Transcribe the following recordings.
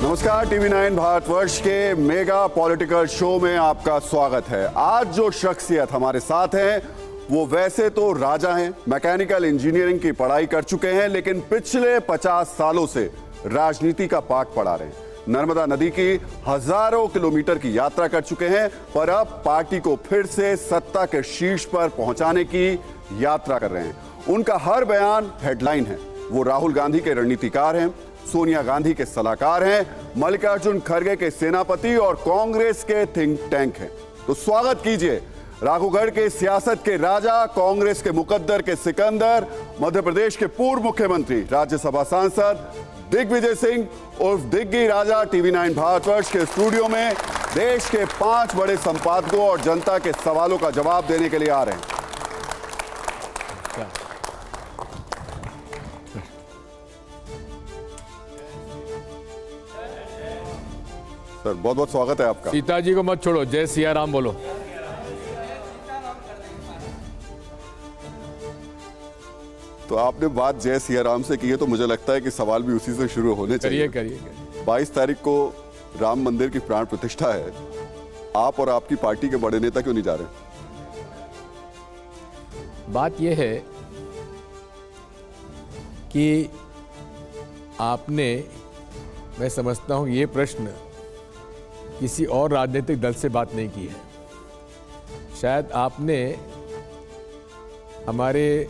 नमस्कार, टीवी 9 भारतवर्ष के mega political show में आपका स्वागत है। आज जो शख्सियत हमारे साथ हैं वो वैसे तो राजा हैं, मैकेनिकल इंजीनियरिंग की पढ़ाई कर चुके हैं, लेकिन पिछले 50 सालों से राजनीति का पाठ पढ़ा रहे हैं। नर्मदा नदी की हजारों किलोमीटर की यात्रा कर चुके हैं, पर अब पार्टी को फिर से सत्ता के शीर्ष पर पहुंचाने की यात्रा कर रहे हैं। उनका हर बयान हेडलाइन है। वो राहुल गांधी के रणनीतिकार हैं, सोनिया गांधी के सलाहकार हैं, मल्लिकार्जुन खड़गे के सेनापति और कांग्रेस के थिंक टैंक हैं। तो स्वागत कीजिए राघवगढ़ के सियासत के राजा, कांग्रेस के मुकद्दर के सिकंदर, मध्य प्रदेश के पूर्व मुख्यमंत्री, राज्यसभा सांसद दिग्विजय सिंह उर्फ दिग्गी राजा टीवी 9 भारतवर्ष के स्टूडियो में देश के 5 बड़े संपादकों और जनता के सवालों का जवाब देने के लिए आ रहे हैं। सर, बहुत बहुत स्वागत है आपका। सीता जी को मत छोड़ो, जय सिया राम बोलो। तो आपने बात जय सिया राम से की है, तो मुझे लगता है कि सवाल भी उसी से शुरू होने चाहिए। करिए। 22 तारीख को राम मंदिर की प्राण प्रतिष्ठा है। आप और आपकी पार्टी के बड़े नेता क्यों नहीं जा रहे? बात यह है कि आपने, मैं समझता हूं ये प्रश्न किसी और राजनीतिक दल से बात नहीं की है। शायद आपने हमारे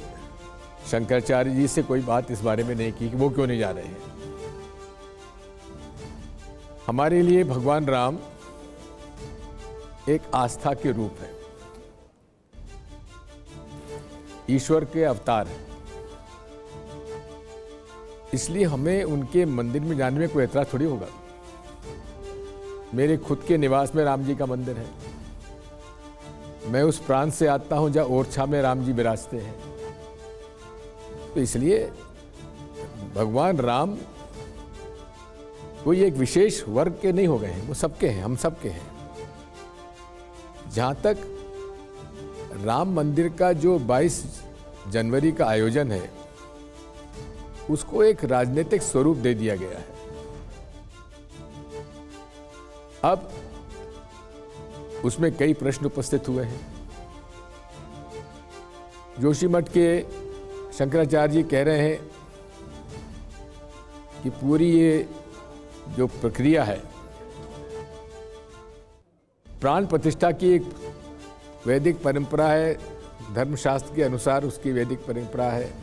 शंकराचार्य जी से कोई बात इस बारे में नहीं की कि वो क्यों नहीं जा रहे हैं। हमारे लिए भगवान राम एक आस्था के रूप है, ईश्वर के अवतार है। इसलिए हमें उनके मंदिर में जाने में कोई एतराज थोड़ी होगा। मेरे खुद के निवास में राम जी का मंदिर है। मैं उस प्रांत से आता हूं जहां ओरछा में राम जी विराजते हैं। तो इसलिए भगवान राम कोई एक विशेष वर्ग के नहीं हो गए हैं, वो सबके हैं, हम सबके हैं। जहां तक राम मंदिर का जो 22 जनवरी का आयोजन है, उसको एक राजनीतिक स्वरूप दे दिया गया है। अब उसमें कई प्रश्न उपस्थित हुए हैं। जोशीमठ के शंकराचार्य जी कह रहे हैं कि पूरी ये जो प्रक्रिया है, प्राण प्रतिष्ठा की एक वैदिक परंपरा है, धर्मशास्त्र के अनुसार उसकी वैदिक परंपरा है।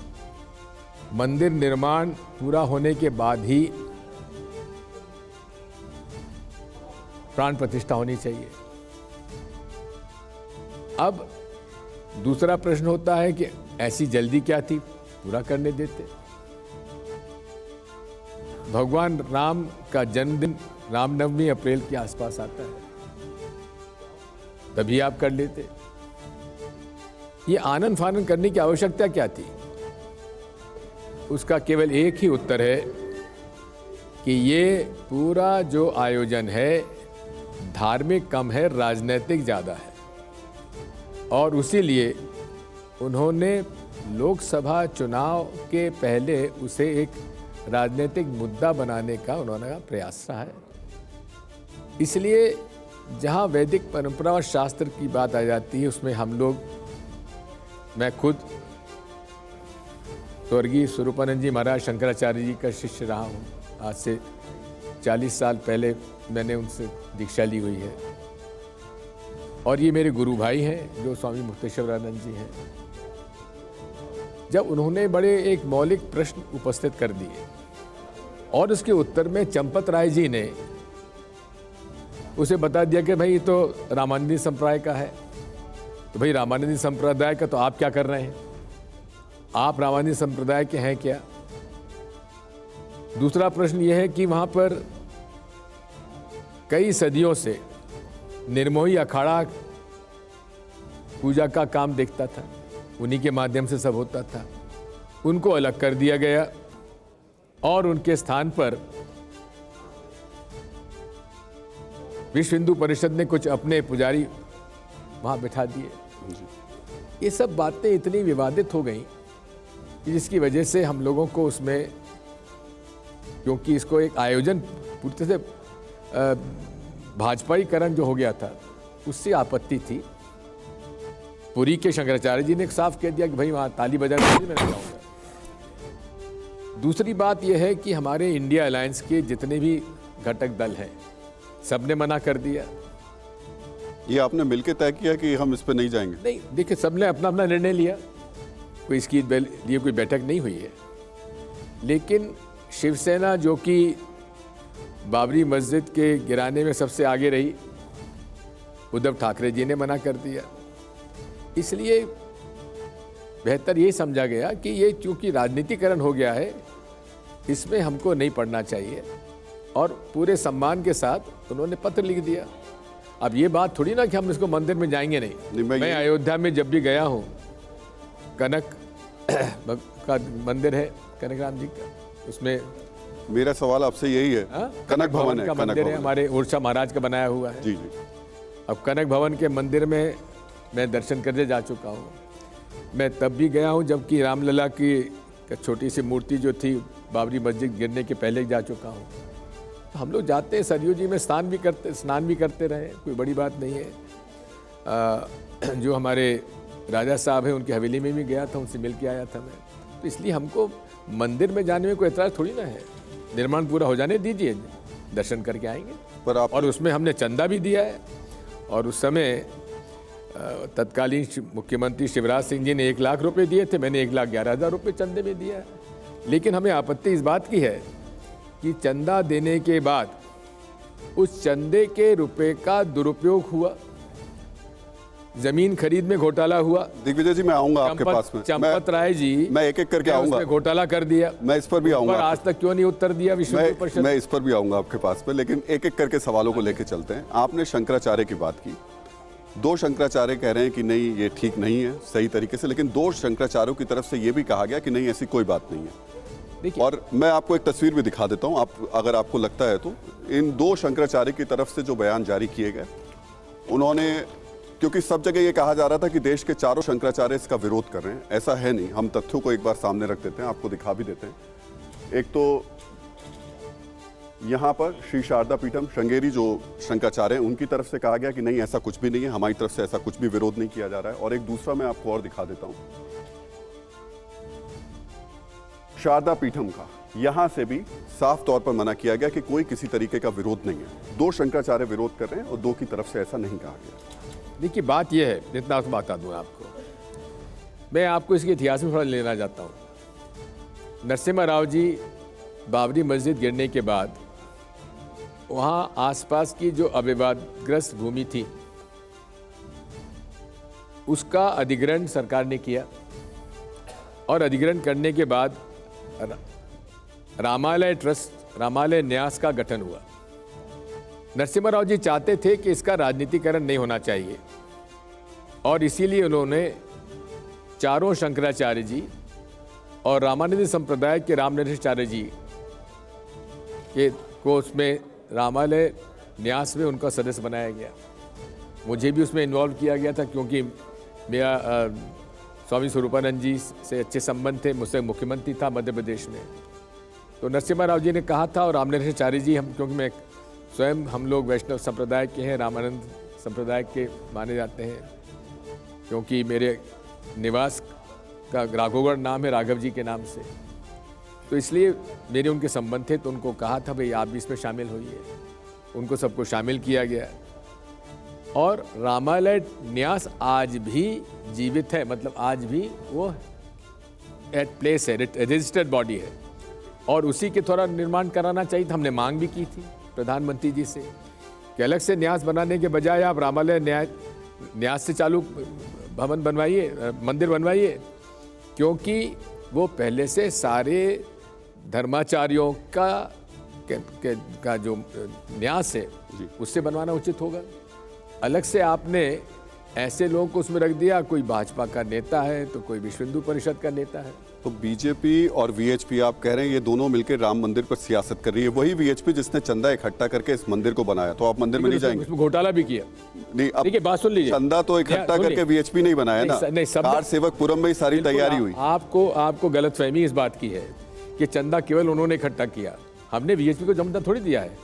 मंदिर निर्माण पूरा होने के बाद ही प्राण प्रतिष्ठा होनी चाहिए। अब दूसरा प्रश्न होता है कि ऐसी जल्दी क्या थी, पूरा करने देते। भगवान राम का जन्मदिन रामनवमी अप्रैल के आसपास आता है, तभी आप कर लेते। ये आनन फानन करने की आवश्यकता क्या थी? उसका केवल एक ही उत्तर है कि ये पूरा जो आयोजन है धार्मिक कम है, राजनीतिक ज़्यादा है। और उसीलिए उन्होंने लोकसभा चुनाव के पहले उसे एक राजनीतिक मुद्दा बनाने का उन्होंने प्रयास रहा है। इसलिए जहाँ वैदिक परंपरा और शास्त्र की बात आ जाती है, उसमें हम लोग, मैं खुद स्वर्गीय स्वरूपानंद जी महाराज शंकराचार्य जी का शिष्य रहा हूँ। आज से 40 साल पहले मैंने उनसे दीक्षा ली हुई है। और ये मेरे गुरु भाई हैं जो स्वामी मुक्तेश्वरानंद जी हैं। जब उन्होंने बड़े एक मौलिक प्रश्न उपस्थित कर दिए और उसके उत्तर में चंपत राय जी ने उसे बता दिया कि भाई ये तो रामानंदी संप्रदाय का है, तो भाई रामानंदी संप्रदाय का तो आप क्या कर रहे हैं? आप रामानंदी संप्रदाय के हैं क्या? दूसरा प्रश्न यह है कि वहां पर कई सदियों से निर्मोही अखाड़ा पूजा का काम देखता था, उन्हीं के माध्यम से सब होता था। उनको अलग कर दिया गया और उनके स्थान पर विश्व हिंदू परिषद ने कुछ अपने पुजारी वहां बिठा दिए। ये सब बातें इतनी विवादित हो गई कि जिसकी वजह से हम लोगों को उसमें, क्योंकि इसको एक आयोजन पूरी तरह से भाजपाईकरण जो हो गया था उससे आपत्ति थी। पुरी के शंकराचार्य जी ने साफ कह दिया कि भाई वहाँ ताली बजाने मैं नहीं जाऊँगा। दूसरी बात यह है कि हमारे इंडिया अलायंस के जितने भी घटक दल हैं सबने मना कर दिया। ये आपने मिलकर तय किया कि हम इस पर नहीं जाएंगे? नहीं, देखिए सबने अपना अपना निर्णय लिया, कोई इसकी लिए कोई बैठक नहीं हुई है। लेकिन शिवसेना जो कि बाबरी मस्जिद के गिराने में सबसे आगे रही, उद्धव ठाकरे जी ने मना कर दिया। इसलिए बेहतर ये समझा गया कि ये चूंकि राजनीतिकरण हो गया है, इसमें हमको नहीं पड़ना चाहिए, और पूरे सम्मान के साथ उन्होंने पत्र लिख दिया। अब ये बात थोड़ी ना कि हम इसको मंदिर में जाएंगे नहीं। मैं अयोध्या में जब भी गया हूँ, कनक का मंदिर है, कनक राम जी का, उसमें मेरा सवाल आपसे यही है। कनक भवन का मंदिर है, हमारे उड़ीसा महाराज का बनाया हुआ है। जी जी। अब कनक भवन के मंदिर में मैं दर्शन करने जा चुका हूँ। मैं तब भी गया हूँ जबकि रामलला की छोटी सी मूर्ति जो थी बाबरी मस्जिद गिरने के पहले जा चुका हूँ। तो हम लोग जाते हैं, सरयू जी में स्नान भी करते रहे, कोई बड़ी बात नहीं है। जो हमारे राजा साहब हैं उनकी हवेली में भी गया था, उनसे मिल के आया था मैं। तो इसलिए हमको मंदिर में जाने में कोई एतराज़ थोड़ी ना है। निर्माण पूरा हो जाने दीजिए, दर्शन करके आएंगे। पर आप और उसमें हमने चंदा भी दिया है, और उस समय तत्कालीन मुख्यमंत्री शिवराज सिंह जी ने 1 लाख रुपए दिए थे, मैंने 1,11,000 रुपये चंदे में दिया है। लेकिन हमें आपत्ति इस बात की है कि चंदा देने के बाद उस चंदे के रुपए का दुरुपयोग हुआ, जमीन खरीद में घोटाला हुआ। दिग्विजय जी, मैं आऊंगा आपके पास में। चंपत राय जी, मैं एक एक करके आऊंगा। घोटाला कर दिया, मैं इस पर भी आऊंगा। आज तक क्यों नहीं उत्तर दिया विश्व हिंदू परिषद? मैं इस पर भी आऊंगा आपके पास में, लेकिन एक एक करके सवालों को लेकर चलते हैं। आपने शंकराचार्य की बात की, 2 शंकराचार्य कह रहे हैं कि नहीं ये ठीक नहीं है सही तरीके से, लेकिन 2 शंकराचार्यों की तरफ से ये भी कहा गया कि नहीं ऐसी कोई बात नहीं है। और मैं आपको एक तस्वीर भी दिखा देता हूं, आप अगर आपको लगता है तो। इन 2 शंकराचार्य की तरफ से जो बयान जारी किए गए, उन्होंने, क्योंकि सब जगह ये कहा जा रहा था कि देश के 4 शंकराचार्य इसका विरोध कर रहे हैं, ऐसा है नहीं। हम तथ्यों को एक बार सामने रख देते हैं, आपको दिखा भी देते हैं। एक तो यहाँ पर श्री शारदा पीठम श्रृंगेरी जो शंकराचार्य हैं, उनकी तरफ से कहा गया कि नहीं ऐसा कुछ भी नहीं है, हमारी तरफ से ऐसा कुछ भी विरोध नहीं किया जा रहा है। और एक दूसरा मैं आपको और दिखा देता हूं, शारदा पीठम का, यहां से भी साफ तौर पर मना किया गया कि कोई किसी तरीके का विरोध नहीं है। 2 शंकराचार्य विरोध कर रहे हैं और 2 की तरफ से ऐसा नहीं कहा गया। देखिए बात यह है, जितना तो बता दूं आपको, मैं आपको इसके इतिहास में थोड़ा लेना चाहता हूं। नरसिम्हा राव जी बाबरी मस्जिद गिरने के बाद वहां आसपास की जो अविवादग्रस्त भूमि थी उसका अधिग्रहण सरकार ने किया, और अधिग्रहण करने के बाद रामालय ट्रस्ट, रामालय न्यास का गठन हुआ। नरसिम्हा राव जी चाहते थे कि इसका राजनीतिकरण नहीं होना चाहिए, और इसीलिए उन्होंने 4 शंकराचार्य जी और रामानंद संप्रदाय के रामनरेशाचार्य जी के को उसमें रामालय न्यास में उनका सदस्य बनाया गया। मुझे भी उसमें इन्वॉल्व किया गया था, क्योंकि मेरा स्वामी स्वरूपानंद जी से अच्छे संबंध थे, मुझसे मुख्यमंत्री था मध्य प्रदेश में। तो नरसिम्हा राव जी ने कहा था, और रामनरेशाचार्य जी, हम क्योंकि मैं स्वयं हम लोग वैष्णव संप्रदाय के हैं, रामानंद संप्रदाय के माने जाते हैं, क्योंकि मेरे निवास का राघवगढ़ नाम है राघव जी के नाम से, तो इसलिए मेरे उनके संबंध थे। तो उनको कहा था भाई आप भी इसमें शामिल होइए, उनको सबको शामिल किया गया। और रामालय न्यास आज भी जीवित है, मतलब आज भी वो एट प्लेस है, रजिस्टर्ड बॉडी है, और उसी के थोड़ा निर्माण कराना चाहिए था। हमने मांग भी की थी प्रधानमंत्री जी से कि अलग से न्यास बनाने के बजाय आप रामालय न्यास से चालू भवन बनवाइए, मंदिर बनवाइए, क्योंकि वो पहले से सारे धर्माचार्यों का जो न्यास है उससे बनवाना उचित होगा। अलग से आपने ऐसे लोगों को उसमें रख दिया, कोई भाजपा का नेता है तो कोई विश्व हिंदू परिषद का नेता है। तो बीजेपी और वीएचपी आप कह रहे हैं ये दोनों मिलकर राम मंदिर पर सियासत कर रही है। वही वीएचपी जिसने चंदा इकट्ठा करके इस मंदिर को बनाया, तो आप मंदिर में नहीं जाएंगे? उसमें घोटाला भी किया। नहीं, अब देखिए बात सुन लीजिए, चंदा तो इकट्ठा करके वीएचपी नहीं बनाया ना, कार सेवकपुरम में ही सारी तैयारी हुई। आपको गलतफहमी इस बात की है कि चंदा केवल उन्होंने इकट्ठा किया, हमने वीएचपी को चंदा थोड़ी दिया है।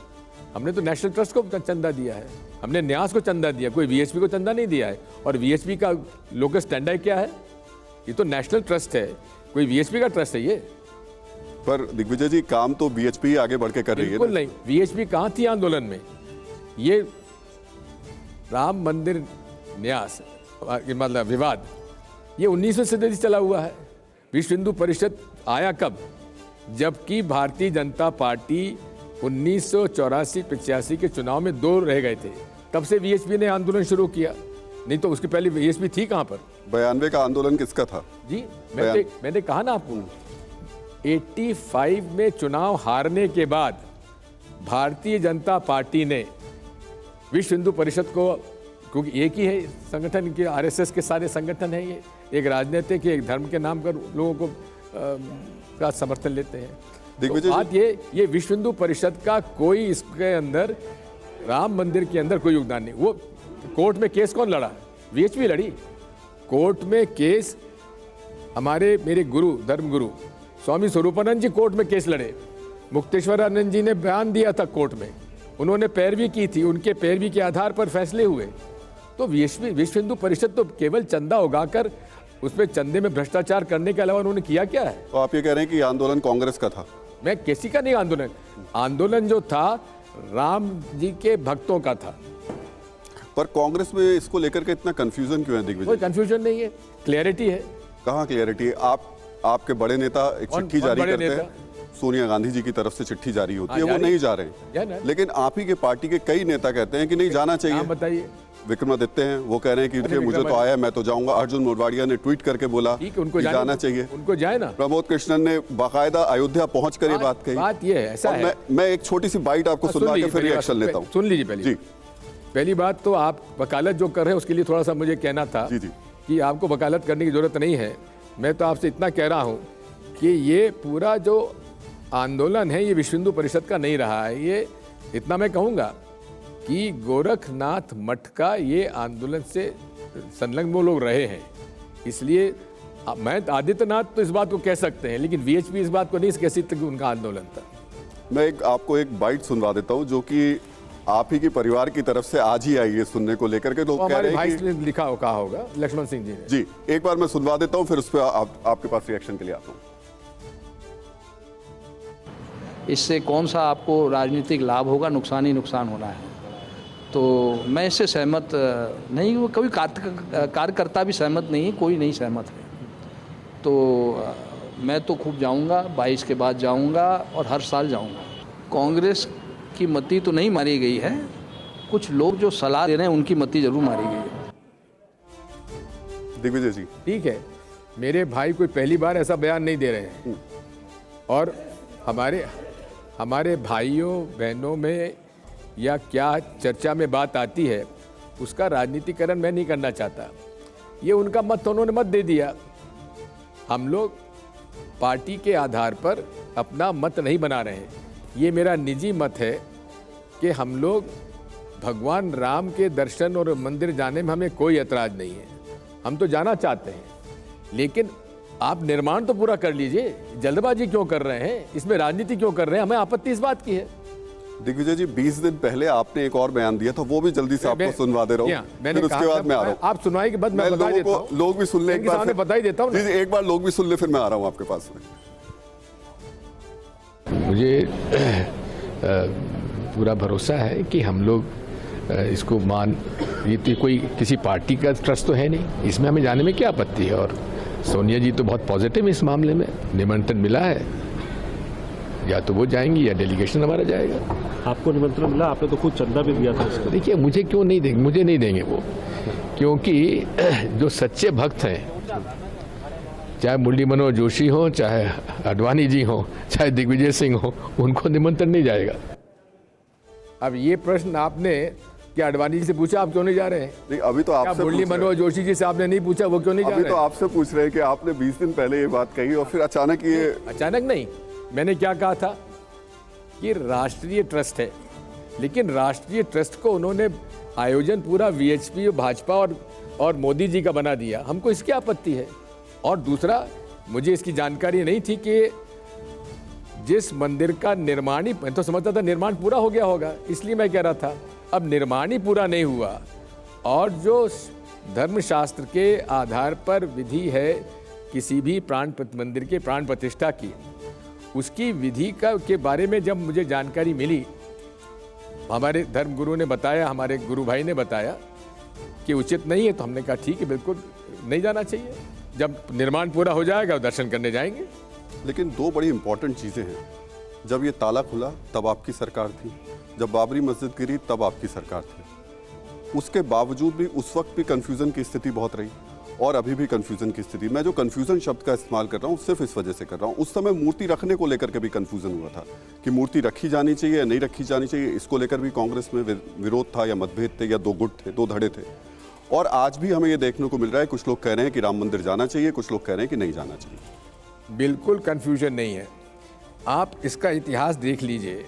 हमने तो नेशनल ट्रस्ट को चंदा दिया है, हमने न्यास को चंदा दिया, कोई वीएचपी को चंदा नहीं दिया है। और वीएचपी का लोकस स्टैंडर्ड क्या है? ये तो नेशनल ट्रस्ट है, कोई वीएचपी का ट्रस्ट है ये? पर दिग्विजय जी, काम तो बीएचपी ही आगे बढ़ के कर रही है बिल्कुल ना? नहीं। वीएचपी कहाँ थी आंदोलन में? ये राम मंदिर न्यास मतलब विवाद, ये 19वीं सदी से चला हुआ है। विश्व हिंदू परिषद आया कब? जबकि भारतीय जनता पार्टी 1984-85 के चुनाव में 2 रह गए थे, तब से वीएचपी ने आंदोलन शुरू किया, नहीं तो उसके पहले वीएचपी थी कहाँ पर? 92 का आंदोलन किसका था जी मैंने कहा ना आपको, 85 में चुनाव हारने के बाद भारतीय जनता पार्टी ने विश्व हिंदू परिषद को, क्योंकि एक ही है संगठन के, आरएसएस के सारे संगठन है ये, एक राजनीतिक एक धर्म के नाम पर लोगों को का समर्थन लेते हैं। तो बात ये विश्व हिंदू परिषद का कोई इसके अंदर राम मंदिर के अंदर कोई योगदान नहीं। वो कोर्ट में केस कौन लड़ा? वीएचपी लड़ी। कोर्ट में केस हमारे मेरे गुरु धर्मगुरु स्वामी स्वरूपानंद जी कोर्ट में केस लड़े। मुक्तेश्वरानंद जी ने बयान दिया था कोर्ट में, उन्होंने पैरवी की थी, उनके पैरवी के आधार पर फैसले हुए। तो विश्व हिंदू परिषद तो केवल चंदा उगाकर उसमें चंदे में भ्रष्टाचार करने के अलावा उन्होंने किया क्या है? तो आप ये कह रहे हैं कि आंदोलन कांग्रेस का था? मैं किसी का नहीं, आंदोलन जो था राम जी के भक्तों का था। पर कांग्रेस में इसको लेकर के इतना कंफ्यूजन क्यों है दिग्विजय? कोई कंफ्यूजन नहीं है, क्लैरिटी है। कहाँ क्लैरिटी है? आपके बड़े नेता एक चिट्ठी जारी करते हैं, सोनिया गांधी जी की तरफ से चिट्ठी जारी होती है, वो नहीं जा रहे हैं, लेकिन आप ही के पार्टी के कई नेता कहते हैं कि नहीं जाना चाहिए। बताइए। विक्रमादित्य हैं, वो कह रहे हैं कि मुझे तो आया, मैं तो जाऊंगा। अर्जुन मोढवाडिया ने ट्वीट करके बोला उनको जाना चाहिए, उनको जाए ना। प्रमोद कृष्णन ने बाकायदा अयोध्या पहुंचकर ये बात कही। बात ये है, ऐसा है। मैं एक छोटी सी बाइट आपको सुनवा के फिर रिएक्शन लेता हूँ। सुन लीजिए। पहली बात तो आप वकालत जो कर रहे हैं उसके लिए थोड़ा सा मुझे कहना था कि आपको वकालत करने की जरूरत नहीं है। मैं तो आपसे इतना कह रहा हूँ कि ये पूरा जो आंदोलन है ये विश्व हिंदू परिषद का नहीं रहा है। ये इतना मैं कहूँगा कि गोरखनाथ मठ का ये आंदोलन से संलग्न वो लोग रहे हैं, इसलिए मैं आदित्यनाथ तो इस बात को कह सकते हैं, लेकिन वीएचपी इस बात को नहीं कह सकते कि उनका आंदोलन था। मैं आपको एक बाइट सुनवा देता हूँ जो कि आप ही की परिवार की तरफ से आज ही आई है सुनने को लेकर के। तो कह रहे हैं कि लिखा हो कहा होगा लक्ष्मण सिंह जी ने। जी, एक बार मैं सुनवा देता हूँ, फिर उस पर आपके पास रिएक्शन के लिए आता हूँ। इससे कौन सा आपको राजनीतिक लाभ होगा? नुकसान ही नुकसान होना है। तो मैं इससे सहमत नहीं हूँ, कोई कार्यकर्ता भी सहमत नहीं है, कोई नहीं सहमत है। तो मैं तो खूब जाऊँगा, 22 के बाद जाऊँगा और हर साल जाऊँगा। कांग्रेस की मती तो नहीं मारी गई है, कुछ लोग जो सलाह दे रहे हैं उनकी मती जरूर मारी गई है। दिग्विजय जी, ठीक है, मेरे भाई कोई पहली बार ऐसा बयान नहीं दे रहे हैं, और हमारे भाइयों बहनों में या क्या चर्चा में बात आती है उसका राजनीतिकरण मैं नहीं करना चाहता। ये उनका मत तो उन्होंने मत दे दिया। हम लोग पार्टी के आधार पर अपना मत नहीं बना रहे हैं। ये मेरा निजी मत है कि हम लोग भगवान राम के दर्शन और मंदिर जाने में हमें कोई ऐतराज़ नहीं है, हम तो जाना चाहते हैं, लेकिन आप निर्माण तो पूरा कर लीजिए। जल्दबाजी क्यों कर रहे हैं, इसमें राजनीति क्यों कर रहे हैं? हमें आपत्ति इस बात की है। दिग्विजय जी, 20 दिन पहले आपने एक और बयान दिया था, वो भी जल्दी से आपको सुनवा दे रहा हूँ, फिर उसके बाद मैं आ रहा हूँ। आप सुनाई के बाद मैं बता देता हूँ, लोग भी सुन ले, एक बार बता ही देता हूँ। एक बार लोग भी सुन ले, फिर मैं आ रहा हूँ आपके पास में। मुझे पूरा भरोसा है कि हम लोग इसको ये तो कोई किसी पार्टी का ट्रस्ट तो है नहीं, इसमें हमें जाने में क्या आपत्ति है। और सोनिया जी तो बहुत पॉजिटिव इस मामले में, निमंत्रण मिला है, या तो वो जाएंगी या डेलीगेशन हमारा जाएगा। आपको निमंत्रण मिला? आपने तो खुद चंदा भी दिया था इसको। देखिए, मुझे क्यों नहीं देंगे, मुझे नहीं देंगे वो, क्योंकि जो सच्चे भक्त हैं, चाहे मुरली मनोहर जोशी हो, चाहे आडवाणी जी हो, चाहे दिग्विजय सिंह हो, उनको निमंत्रण नहीं जाएगा। अब ये प्रश्न आपने क्या आडवाणी जी से पूछा, आप क्यों नहीं जा रहे हैं? नहीं, अभी तो आपसे मुरली मनोहर जोशी जी से आपने नहीं पूछा, वो क्यों नहीं जा रहे हैं? अभी तो आपसे पूछ रहे हैं कि आपने 20 दिन पहले ये बात कही और फिर अचानक ये। अचानक नहीं, मैंने क्या कहा था कि राष्ट्रीय ट्रस्ट है, लेकिन राष्ट्रीय ट्रस्ट को उन्होंने आयोजन पूरा वीएचपी, भाजपा और मोदी जी का बना दिया, हमको इसकी आपत्ति है। और दूसरा, मुझे इसकी जानकारी नहीं थी कि जिस मंदिर का निर्माण ही, मैं तो समझता था निर्माण पूरा हो गया होगा, इसलिए मैं कह रहा था अब निर्माण ही पूरा नहीं हुआ और जो धर्मशास्त्र के आधार पर विधि है किसी भी मंदिर के प्राण प्रतिष्ठा की, उसकी विधि के बारे में जब मुझे जानकारी मिली, हमारे धर्मगुरु ने बताया, हमारे गुरु भाई ने बताया कि उचित नहीं है, तो हमने कहा ठीक है, बिल्कुल नहीं जाना चाहिए। जब निर्माण पूरा हो जाएगा दर्शन करने जाएंगे। लेकिन दो बड़ी इंपॉर्टेंट चीज़ें हैं। जब ये ताला खुला तब आपकी सरकार थी, जब बाबरी मस्जिद गिरी तब आपकी सरकार थी। उसके बावजूद भी उस वक्त भी कन्फ्यूज़न की स्थिति बहुत रही और अभी भी कन्फ्यूज़न की स्थिति। मैं जो कन्फ्यूज़न शब्द का इस्तेमाल कर रहा हूँ सिर्फ इस वजह से कर रहा हूँ, उस समय मूर्ति रखने को लेकर के भी कन्फ्यूज़न हुआ था कि मूर्ति रखी जानी चाहिए या नहीं रखी जानी चाहिए। इसको लेकर भी कांग्रेस में विरोध था या मतभेद थे या दो गुट थे, दो धड़े थे। और आज भी हमें ये देखने को मिल रहा है, कुछ लोग कह रहे हैं कि राम मंदिर जाना चाहिए, कुछ लोग कह रहे हैं कि नहीं जाना चाहिए। बिल्कुल कन्फ्यूजन नहीं है। आप इसका इतिहास देख लीजिए।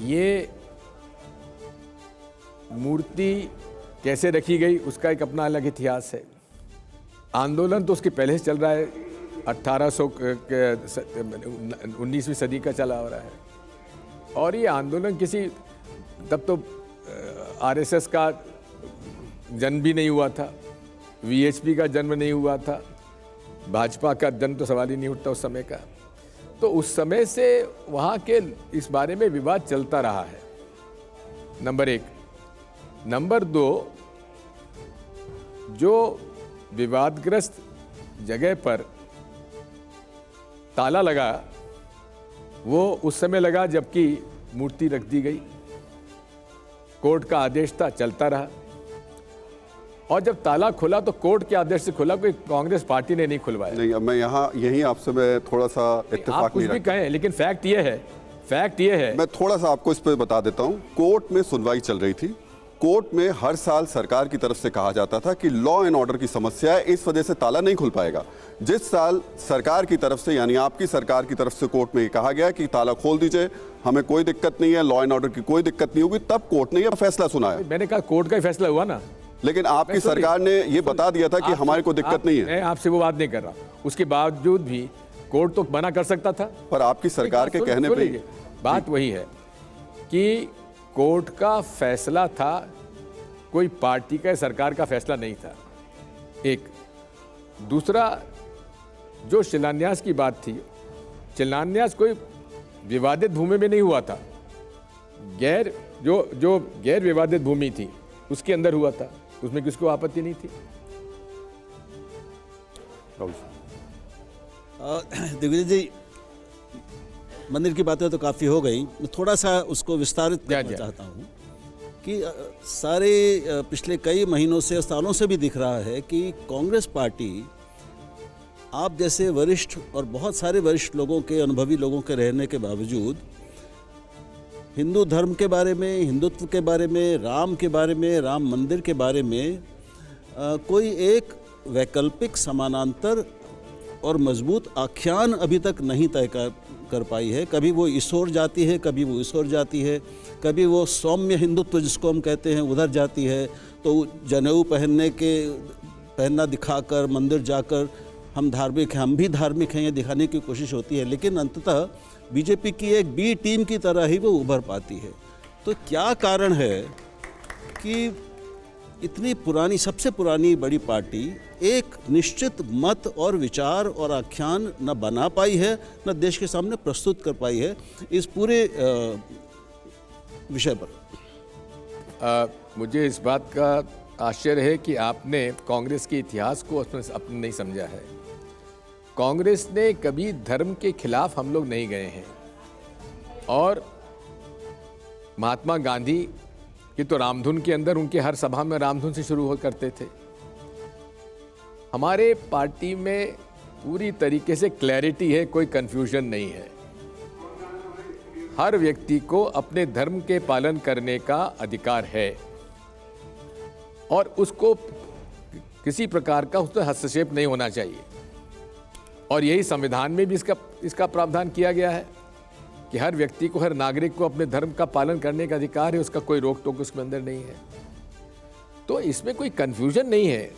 ये मूर्ति कैसे रखी गई उसका एक अपना अलग इतिहास है। आंदोलन तो उसके पहले से चल रहा है, 19वीं सदी का चला हो रहा है। और ये आंदोलन किसी, तब तो आरएसएस का जन्म भी नहीं हुआ था, वीएचपी का जन्म नहीं हुआ था, भाजपा का जन्म तो सवाल ही नहीं उठता उस समय का। तो उस समय से वहाँ के इस बारे में विवाद चलता रहा है, नंबर एक। नंबर दो, जो विवादग्रस्त जगह पर ताला लगा वो उस समय लगा जबकि मूर्ति रख दी गई, कोर्ट का आदेश था, चलता रहा। और जब ताला खुला तो कोर्ट के आदेश से खुला, कोई कांग्रेस पार्टी ने नहीं खुलवाया। नहीं, अब मैं यहीं आपसे मैं थोड़ा सा इत्तेफाक आप कुछ भी कहें, लेकिन फैक्ट ये है मैं थोड़ा सा आपको इस पर बता देता हूं। कोर्ट में सुनवाई चल रही थी। कोर्ट में हर साल सरकार की तरफ से कहा जाता था कि लॉ एंड ऑर्डर की समस्या है, इस वजह से ताला नहीं खुल पाएगा। जिस साल सरकार की तरफ से, यानी आपकी सरकार की तरफ से कोर्ट में ये कहा गया कि ताला खोल दीजिए, हमें कोई दिक्कत नहीं है, लॉ एंड ऑर्डर की कोई दिक्कत नहीं होगी, तब कोर्ट ने यह फैसला सुनाया। मैंने कहा कोर्ट का ही फैसला हुआ ना, लेकिन आपकी सरकार ने ये बता दिया था कि हमारे को दिक्कत नहीं है। मैं आपसे वो बात नहीं कर रहा, उसके बावजूद भी कोर्ट तो मना कर सकता था। पर आपकी सरकार के कहने पे बात वही है कि कोर्ट का फैसला था, कोई पार्टी का सरकार का फैसला नहीं था। एक दूसरा, जो शिलान्यास की बात थी, शिलान्यास कोई विवादित भूमि में नहीं हुआ था, जो गैर विवादित भूमि थी उसके अंदर हुआ था, उसमें किसको आपत्ति नहीं थी। दिग्विजय जी, मंदिर की बातें तो काफ़ी हो गई, मैं थोड़ा सा उसको विस्तारित करना चाहता हूँ कि सारे पिछले कई महीनों से, सालों से भी दिख रहा है कि कांग्रेस पार्टी आप जैसे वरिष्ठ और बहुत सारे वरिष्ठ लोगों के, अनुभवी लोगों के रहने के बावजूद हिंदू धर्म के बारे में, हिंदुत्व के बारे में, राम के बारे में, राम मंदिर के बारे में कोई एक वैकल्पिक, समानांतर और मजबूत आख्यान अभी तक नहीं तय कर पाई है। कभी वो इस ओर जाती है, कभी वो इस ओर जाती है, कभी वो सौम्य हिंदुत्व जिसको हम कहते हैं उधर जाती है, तो जनेऊ पहनना दिखाकर मंदिर जाकर हम धार्मिक हैं, हम भी धार्मिक हैं, ये दिखाने की कोशिश होती है। लेकिन अंततः बीजेपी की एक बी टीम की तरह ही वो उभर पाती है। तो क्या कारण है कि इतनी पुरानी, सबसे पुरानी बड़ी पार्टी एक निश्चित मत और विचार और आख्यान न बना पाई है, न देश के सामने प्रस्तुत कर पाई है इस पूरे विषय पर? मुझे इस बात का आश्चर्य है कि आपने कांग्रेस के इतिहास को अपने नहीं समझा है। कांग्रेस ने कभी धर्म के खिलाफ हम लोग नहीं गए हैं, और महात्मा गांधी की तो रामधुन के अंदर, उनके हर सभा में रामधुन से शुरू करते थे। हमारे पार्टी में पूरी तरीके से क्लैरिटी है, कोई कंफ्यूजन नहीं है। हर व्यक्ति को अपने धर्म के पालन करने का अधिकार है और उसको किसी प्रकार का उसमें हस्तक्षेप नहीं होना चाहिए। और यही संविधान में भी इसका प्रावधान किया गया है कि हर व्यक्ति को, हर नागरिक को अपने धर्म का पालन करने का अधिकार है, उसका कोई रोक टोक उसके अंदर नहीं है। तो इसमें कोई कंफ्यूजन नहीं है।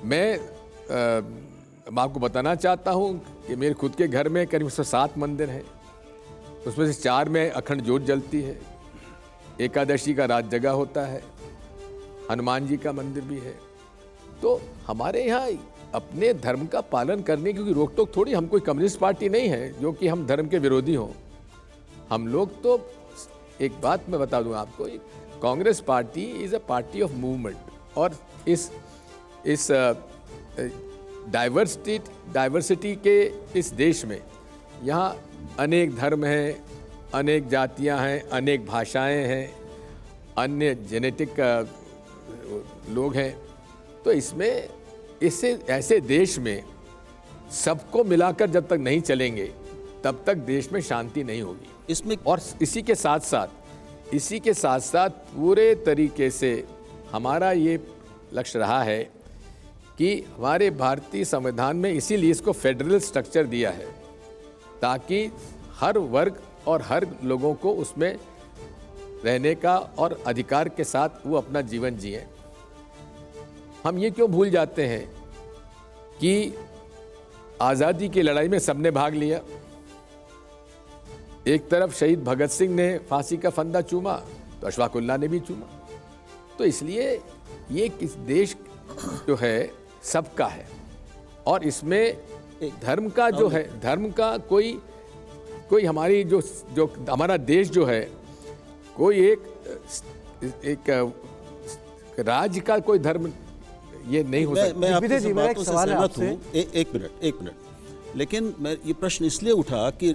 मैं मैं आपको बताना चाहता हूँ कि मेरे खुद के घर में करीब 107 मंदिर हैं। उसमें से 4 में अखंड ज्योत जलती है, एकादशी का रात जगा होता है, हनुमान जी का मंदिर भी है। तो हमारे यहाँ अपने धर्म का पालन करने की रोक टोक थोड़ी, हम कोई कम्युनिस्ट पार्टी नहीं है जो कि हम धर्म के विरोधी हों। हम लोग तो, एक बात मैं बता दूं आपको, Congress party is a party of movement, और इस डाइवर्सिटी के इस देश में यहाँ अनेक धर्म हैं, अनेक जातियाँ हैं, अनेक भाषाएं हैं, अन्य जेनेटिक लोग हैं। तो इसमें इससे ऐसे देश में सबको मिलाकर जब तक नहीं चलेंगे तब तक देश में शांति नहीं होगी। इसमें और इसी के साथ साथ पूरे तरीके से हमारा ये लक्ष्य रहा है कि हमारे भारतीय संविधान में इसीलिए इसको फेडरल स्ट्रक्चर दिया है, ताकि हर वर्ग और हर लोगों को उसमें रहने का और अधिकार के साथ वो अपना जीवन जिए। हम ये क्यों भूल जाते हैं कि आज़ादी की लड़ाई में सबने भाग लिया। एक तरफ शहीद भगत सिंह ने फांसी का फंदा चूमा तो अशफाकुल्लाह ने भी चूमा। तो इसलिए ये किस देश जो है सबका है, और इसमें धर्म का जो है, धर्म का कोई हमारी जो हमारा देश जो है, कोई एक राज्य का कोई धर्म ये नहीं हो सकता। मैं आपकी सब बातों से सहमत हूँ। एक मिनट, लेकिन मैं ये प्रश्न इसलिए उठा कि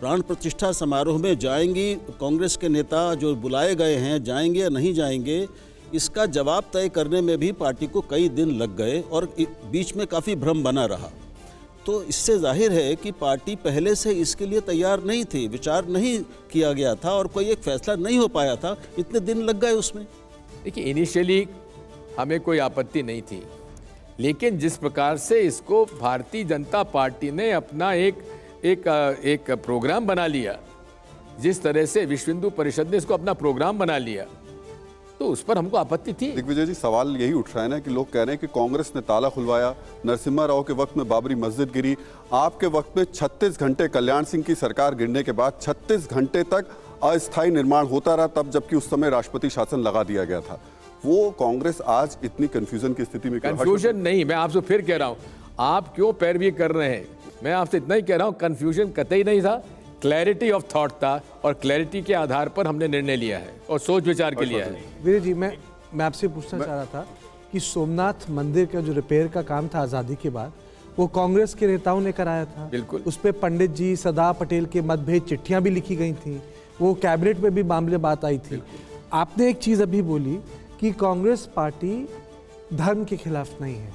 प्राण प्रतिष्ठा समारोह में जाएंगी कांग्रेस के नेता जो बुलाए गए हैं, जाएंगे या नहीं जाएंगे, इसका जवाब तय करने में भी पार्टी को कई दिन लग गए और बीच में काफ़ी भ्रम बना रहा। तो इससे जाहिर है कि पार्टी पहले से इसके लिए तैयार नहीं थी, विचार नहीं किया गया था और कोई एक फैसला नहीं हो पाया था, इतने दिन लग गए उसमें। देखिए, इनिशियली हमें कोई आपत्ति नहीं थी, लेकिन जिस प्रकार से इसको भारतीय जनता पार्टी ने अपना एक प्रोग्राम बना लिया, जिस तरह से विश्व हिंदू परिषद ने इसको अपना प्रोग्राम बना लिया, तो उस पर हमको आपत्ति थी। दिग्विजय जी, सवाल यही उठ रहा है ना कि लोग कह रहे हैं कि कांग्रेस ने ताला खुलवाया, नरसिम्हा राव के वक्त में बाबरी मस्जिद गिरी, आपके वक्त में 36 घंटे कल्याण सिंह की सरकार गिरने के बाद 36 घंटे तक अस्थायी निर्माण होता रहा, तब जबकि उस समय राष्ट्रपति शासन लगा दिया गया था। वो कांग्रेस आज इतनी कंफ्यूजन की स्थिति में, कंफ्यूजन नहीं, मैं आपसे फिर कह रहा हूं, आप क्यों पैरवी कर रहे हैं। मैं आपसे इतना ही कह रहा हूं, कंफ्यूजन कतई नहीं था, क्लैरिटी ऑफ थॉट था, और क्लैरिटी के आधार पर हमने निर्णय लिया है और सोच विचार के लिया है। वीर जी, मैं आपसे पूछना चाह रहा था कि सोमनाथ मंदिर का जो रिपेयर का काम था आज़ादी के बाद, वो कांग्रेस के नेताओं ने कराया था। बिल्कुल। उस पर पंडित जी, सरदार पटेल के मतभेद चिट्ठियां भी लिखी गई थी, वो कैबिनेट में भी मामले बात आई थी। आपने एक चीज़ अभी बोली कि कांग्रेस पार्टी धर्म के खिलाफ नहीं है,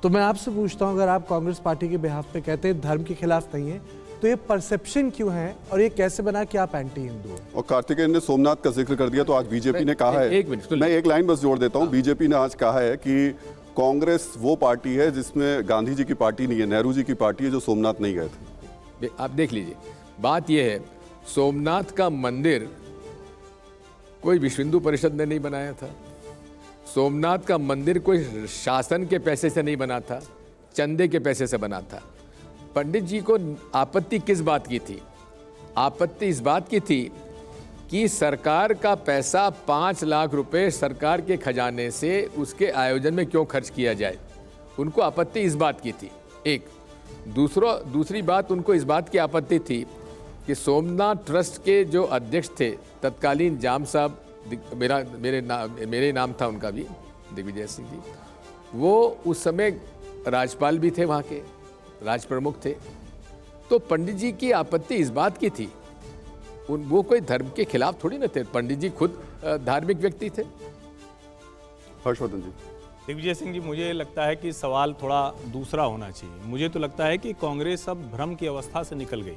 तो मैं आपसे पूछता हूं, अगर आप कांग्रेस पार्टी के बिहाफ पे कहते हैं धर्म के खिलाफ नहीं है, तो ये परसेप्शन क्यों है और ये कैसे बना कि आप एंटी हिंदू हैं? और कार्तिकेय ने सोमनाथ का जिक्र कर दिया, तो आज बीजेपी ने कहा है, मैं एक लाइन बस जोड़ देता हूं, बीजेपी ने आज कहा है कि कांग्रेस वो पार्टी है जिसमें गांधी जी की पार्टी नहीं है, नेहरू जी की पार्टी है, जो सोमनाथ नहीं गए थे। आप देख लीजिए, बात यह है, सोमनाथ का मंदिर कोई विश्व हिंदू परिषद ने नहीं बनाया था। सोमनाथ का मंदिर कोई शासन के पैसे से नहीं बना था, चंदे के पैसे से बना था। पंडित जी को आपत्ति किस बात की थी? आपत्ति इस बात की थी कि सरकार का पैसा 5 लाख रुपए सरकार के खजाने से उसके आयोजन में क्यों खर्च किया जाए, उनको आपत्ति इस बात की थी। एक दूसरी बात, उनको इस बात की आपत्ति थी कि सोमनाथ ट्रस्ट के जो अध्यक्ष थे तत्कालीन जाम साहब, मेरे नाम था उनका भी, दिग्विजय सिंह जी, वो उस समय राज्यपाल भी थे, वहाँ के राज प्रमुख थे। तो पंडित जी की आपत्ति इस बात की थी, वो कोई धर्म के खिलाफ थोड़ी न थे, पंडित जी खुद धार्मिक व्यक्ति थे। हर्षवर्धन जी। दिग्विजय सिंह जी, मुझे लगता है कि सवाल थोड़ा दूसरा होना चाहिए। मुझे तो लगता है कि कांग्रेस अब भ्रम की अवस्था से निकल गई।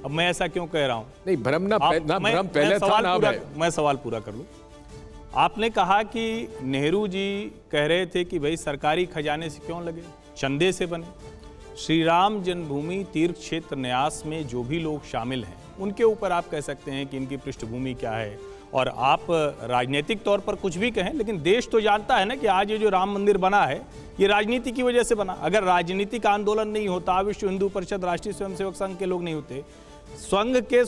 अब मैं ऐसा क्यों कह रहा हूं? नहीं, भ्रम भ्रम पहले था ना। मैं सवाल पूरा कर लूं। आपने कहा कि नेहरू जी कह रहे थे कि भाई सरकारी खजाने से क्यों लगे, चंदे से बने। श्री राम जन्मभूमि तीर्थ क्षेत्र न्यास में जो भी लोग शामिल हैं, उनके ऊपर आप कह सकते हैं कि इनकी पृष्ठभूमि क्या है। और आप राजनीतिक तौर पर कुछ भी कहें, लेकिन देश तो जानता है ना कि आज ये जो राम मंदिर बना है ये राजनीति की वजह से बना। अगर राजनीतिक आंदोलन नहीं होता, विश्व हिंदू परिषद, राष्ट्रीय स्वयंसेवक संघ के लोग नहीं होते, संघ के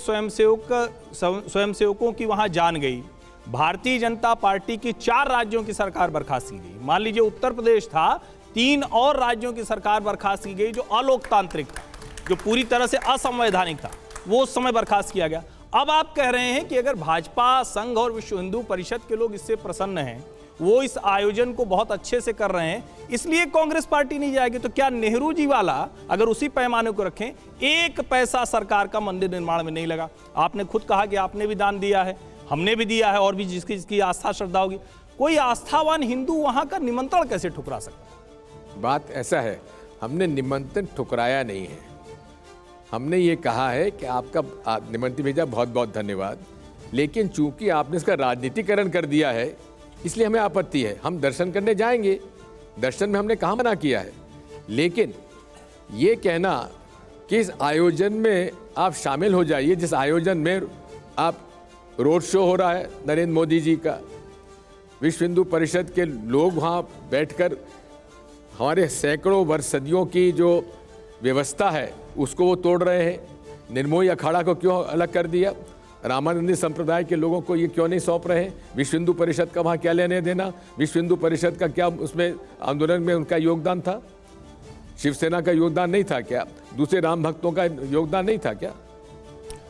स्वयंसेवकों की वहां जान गई, भारतीय जनता पार्टी की 4 राज्यों की सरकार बर्खास्त की गई। मान लीजिए उत्तर प्रदेश था, 3 और राज्यों की सरकार बर्खास्त की गई जो अलोकतांत्रिक था, जो पूरी तरह से असंवैधानिक था, वो उस समय बर्खास्त किया गया। अब आप कह रहे हैं कि अगर भाजपा, संघ और विश्व हिंदू परिषद के लोग इससे प्रसन्न हैं, वो इस आयोजन को बहुत अच्छे से कर रहे हैं, इसलिए कांग्रेस पार्टी नहीं जाएगी। तो क्या नेहरू जी वाला अगर उसी पैमाने को रखें, 1 पैसा सरकार का मंदिर निर्माण में नहीं लगा। आपने खुद कहा कि आपने भी दान दिया है, हमने भी दिया है, और भी जिसकी आस्था श्रद्धा होगी। कोई आस्थावान हिंदू वहां का निमंत्रण कैसे ठुकरा सकता है? बात ऐसा है, हमने निमंत्रण ठुकराया नहीं है। हमने ये कहा है कि आपका निमंत्रण भेजा, बहुत बहुत धन्यवाद, लेकिन चूंकि आपने इसका राजनीतिकरण कर दिया है इसलिए हमें आपत्ति है। हम दर्शन करने जाएंगे, दर्शन में हमने कहाँ मना किया है, लेकिन ये कहना कि इस आयोजन में आप शामिल हो जाइए, जिस आयोजन में आप रोड शो हो रहा है नरेंद्र मोदी जी का, विश्व हिंदू परिषद के लोग वहाँ बैठकर हमारे सैकड़ों वर्ष सदियों की जो व्यवस्था है उसको वो तोड़ रहे हैं। निर्मोही अखाड़ा को क्यों अलग कर दिया? रामानंदी संप्रदाय के लोगों को ये क्यों नहीं सौंप रहे हैं? विश्व हिंदू परिषद का वहाँ क्या लेने देना? विश्व हिंदू परिषद का क्या उसमें आंदोलन में उनका योगदान था? शिवसेना का योगदान नहीं था क्या? दूसरे राम भक्तों का योगदान नहीं था क्या?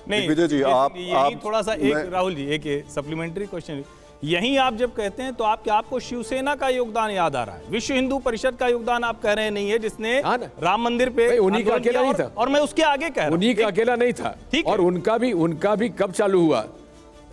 नहीं विजय जी, यही थोड़ा सा राहुल जी एक सप्लीमेंट्री क्वेश्चन, यहीं आप जब कहते हैं तो आपको शिवसेना का योगदान याद आ रहा है, विश्व हिंदू परिषद का योगदान आप कह रहे नहीं है, जिसने राम मंदिर पे उन्हीं का अकेला नहीं था, और मैं उसके आगे कह रहा हूं उन्हीं का अकेला नहीं था। और उनका भी कब चालू हुआ,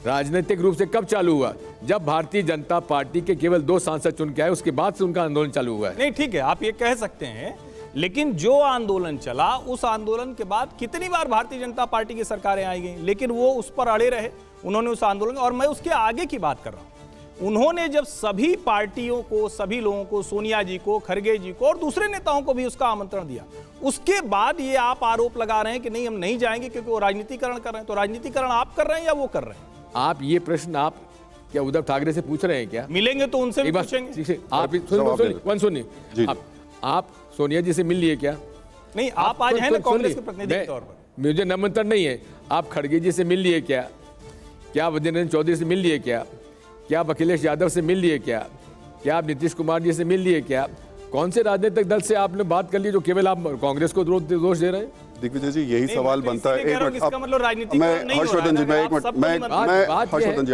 राजनीतिक रूप से कब चालू हुआ? जब भारतीय जनता पार्टी के केवल 2 सांसद चुन के आए, उसके बाद से उनका आंदोलन चालू हुआ है। नहीं, ठीक है, आप ये कह सकते हैं, लेकिन जो आंदोलन चला, उस आंदोलन के बाद कितनी बार भारतीय जनता पार्टी की सरकारें आई गई, लेकिन वो उस पर अड़े रहे, उन्होंने उस आंदोलन, और मैं उसके आगे की बात कर रहा हूं। उन्होंने जब सभी पार्टियों को, सभी लोगों को, सोनिया जी को, खड़गे जी को और दूसरे नेताओं को भी उसका आमंत्रण दिया, उसके बाद ये आप आरोप लगा रहे हैं कि नहीं हम नहीं जाएंगे क्योंकि वो राजनीतिकरण कर रहे हैं। तो राजनीतिकरण आप कर रहे हैं या वो कर रहे हैं? आप ये प्रश्न आप क्या उद्धव ठाकरे से पूछ रहे हैं क्या? मिलेंगे तो उनसे भी पूछेंगे। आप सोनिया जी से मिल लिए क्या? नहीं, आप आज हैं ना कांग्रेस के प्रतिनिधि के तौर पर। मुझे निमंत्रण नहीं है। आप खड़गे जी से मिल लिए क्या? क्या आप अधीर रंजन चौधरी से मिल लिए क्या? क्या आप अखिलेश यादव से मिल लिए क्या? क्या आप नीतीश कुमार जी से मिल लिए क्या? कौन से राजनीतिक दल से आपने बात कर ली जो केवल आप कांग्रेस को दोष दे रहे हैं? दिग्विजय जी, यही सवाल बनता है। एक मिनट, मतलब राजनीति मैं हर्षवर्धन जी, मैं एक मिनट, हर्षवर्धन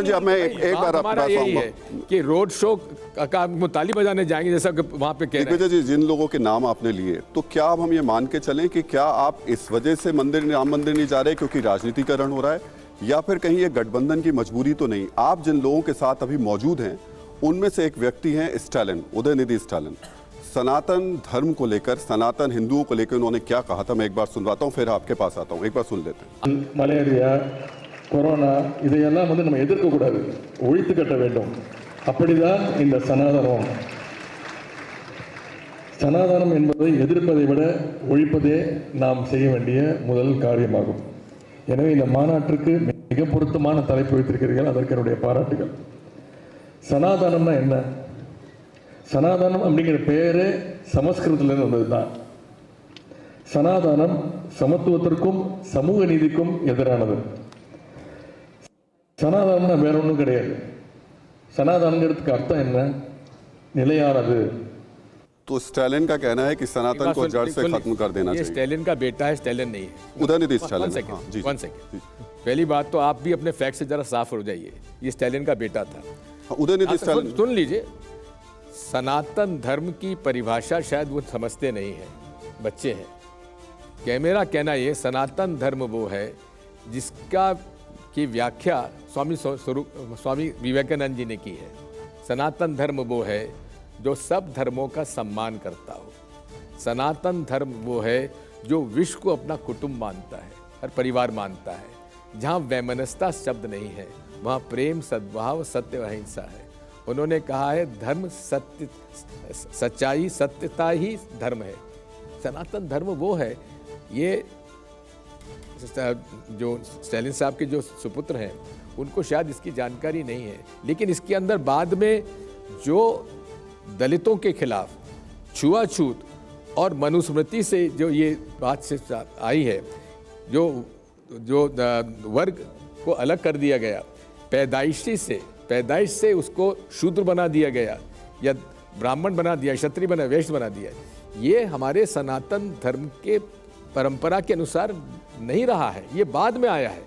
जी, अब मैं एक बार आपके पास आऊंगा कि रोड शो का ताली बजाने जाएंगे जैसा वहां पे कह रहे हैं। दिग्विजय जी, जिन लोगों के नाम आपने लिए, तो क्या अब हम ये मान के चलें कि क्या आप इस वजह से राम मंदिर नहीं जा रहे क्योंकि राजनीतिकरण हो रहा है, या फिर कहीं ये गठबंधन की मजबूरी तो नहीं? आप जिन लोगों के साथ अभी मौजूद हैं उनमें से एक व्यक्ति हैं स्टालिन, उदयनिधि स्टालिन। सनातन धर्म को लेकर, सनातन हिंदुओं को लेकर उन्होंने क्या कहा था, मैं एक बार सुनवाता हूं, फिर आपके पास आता हूं, एक बार सुन लेते हैं। மலேரியா, கொரோனா இதையெல்லாம் நம்ம எதிர்க்க கூடாது, ஒழித்து கட்ட வேண்டும். அப்படிதான் இந்த சனாதனம். சனாதனம் என்பதை எதிர்ப்பதை விட ஒழிப்பதே நாம் செய்ய வேண்டிய முதல் காரியமாகும். எனவே இந்த மாநாட்டிற்கு மிக பொருத்தமான தலைப்பு வைத்திருக்கிறீர்கள், அதற்கு என்னுடைய பாராட்டுகள். சனாதனம்னா என்ன? சனாதனம் அப்படிங்கிற பேரு சமஸ்கிருதத்திலிருந்து வந்தது தான். சனாதனம் சமத்துவத்திற்கும் சமூக நீதிக்கும் எதிரானது. சனாதனம்னா வேற ஒன்றும் கிடையாது. சனாதனங்கிறதுக்கு அர்த்தம் என்ன? நிலையானது. तो स्टालिन का कहना है कि सनातन को जड़ से खत्म कर देना चाहिए। स्टालिन का बेटा है, स्टालिन नहीं है। उदयनिधि स्टालिन। वन सेकंड, पहली बात तो आप भी अपने फैक्ट से जरा साफ हो जाइए। ये स्टालिन का बेटा था। उदयनिधि स्टालिन। सुन लीजिए, सनातन धर्म की परिभाषा शायद वो समझते नहीं है, बच्चे हैं। क्या मेरा कहना ये, सनातन धर्म वो है जिसका की व्याख्या स्वामी विवेकानंद जी ने की है। सनातन धर्म वो है जो सब धर्मों का सम्मान करता हो। सनातन धर्म वो है जो विश्व को अपना कुटुंब मानता है, हर परिवार मानता है। जहाँ वैमनस्यता शब्द नहीं है, वहाँ प्रेम, सद्भाव, सत्य, अहिंसा है। उन्होंने कहा है धर्म सत्य, सच्चाई, सत्यता ही धर्म है। सनातन धर्म वो है, ये जो स्टालिन साहब के जो सुपुत्र हैं उनको शायद इसकी जानकारी नहीं है, लेकिन इसके अंदर बाद में जो दलितों के खिलाफ छुआछूत और मनुस्मृति से जो ये बात से आई है, जो वर्ग को अलग कर दिया गया, पैदाइश से उसको शूद्र बना दिया गया या ब्राह्मण बना दिया, क्षत्रिय बना, वैश्य बना दिया, ये हमारे सनातन धर्म के परंपरा के अनुसार नहीं रहा है, ये बाद में आया है।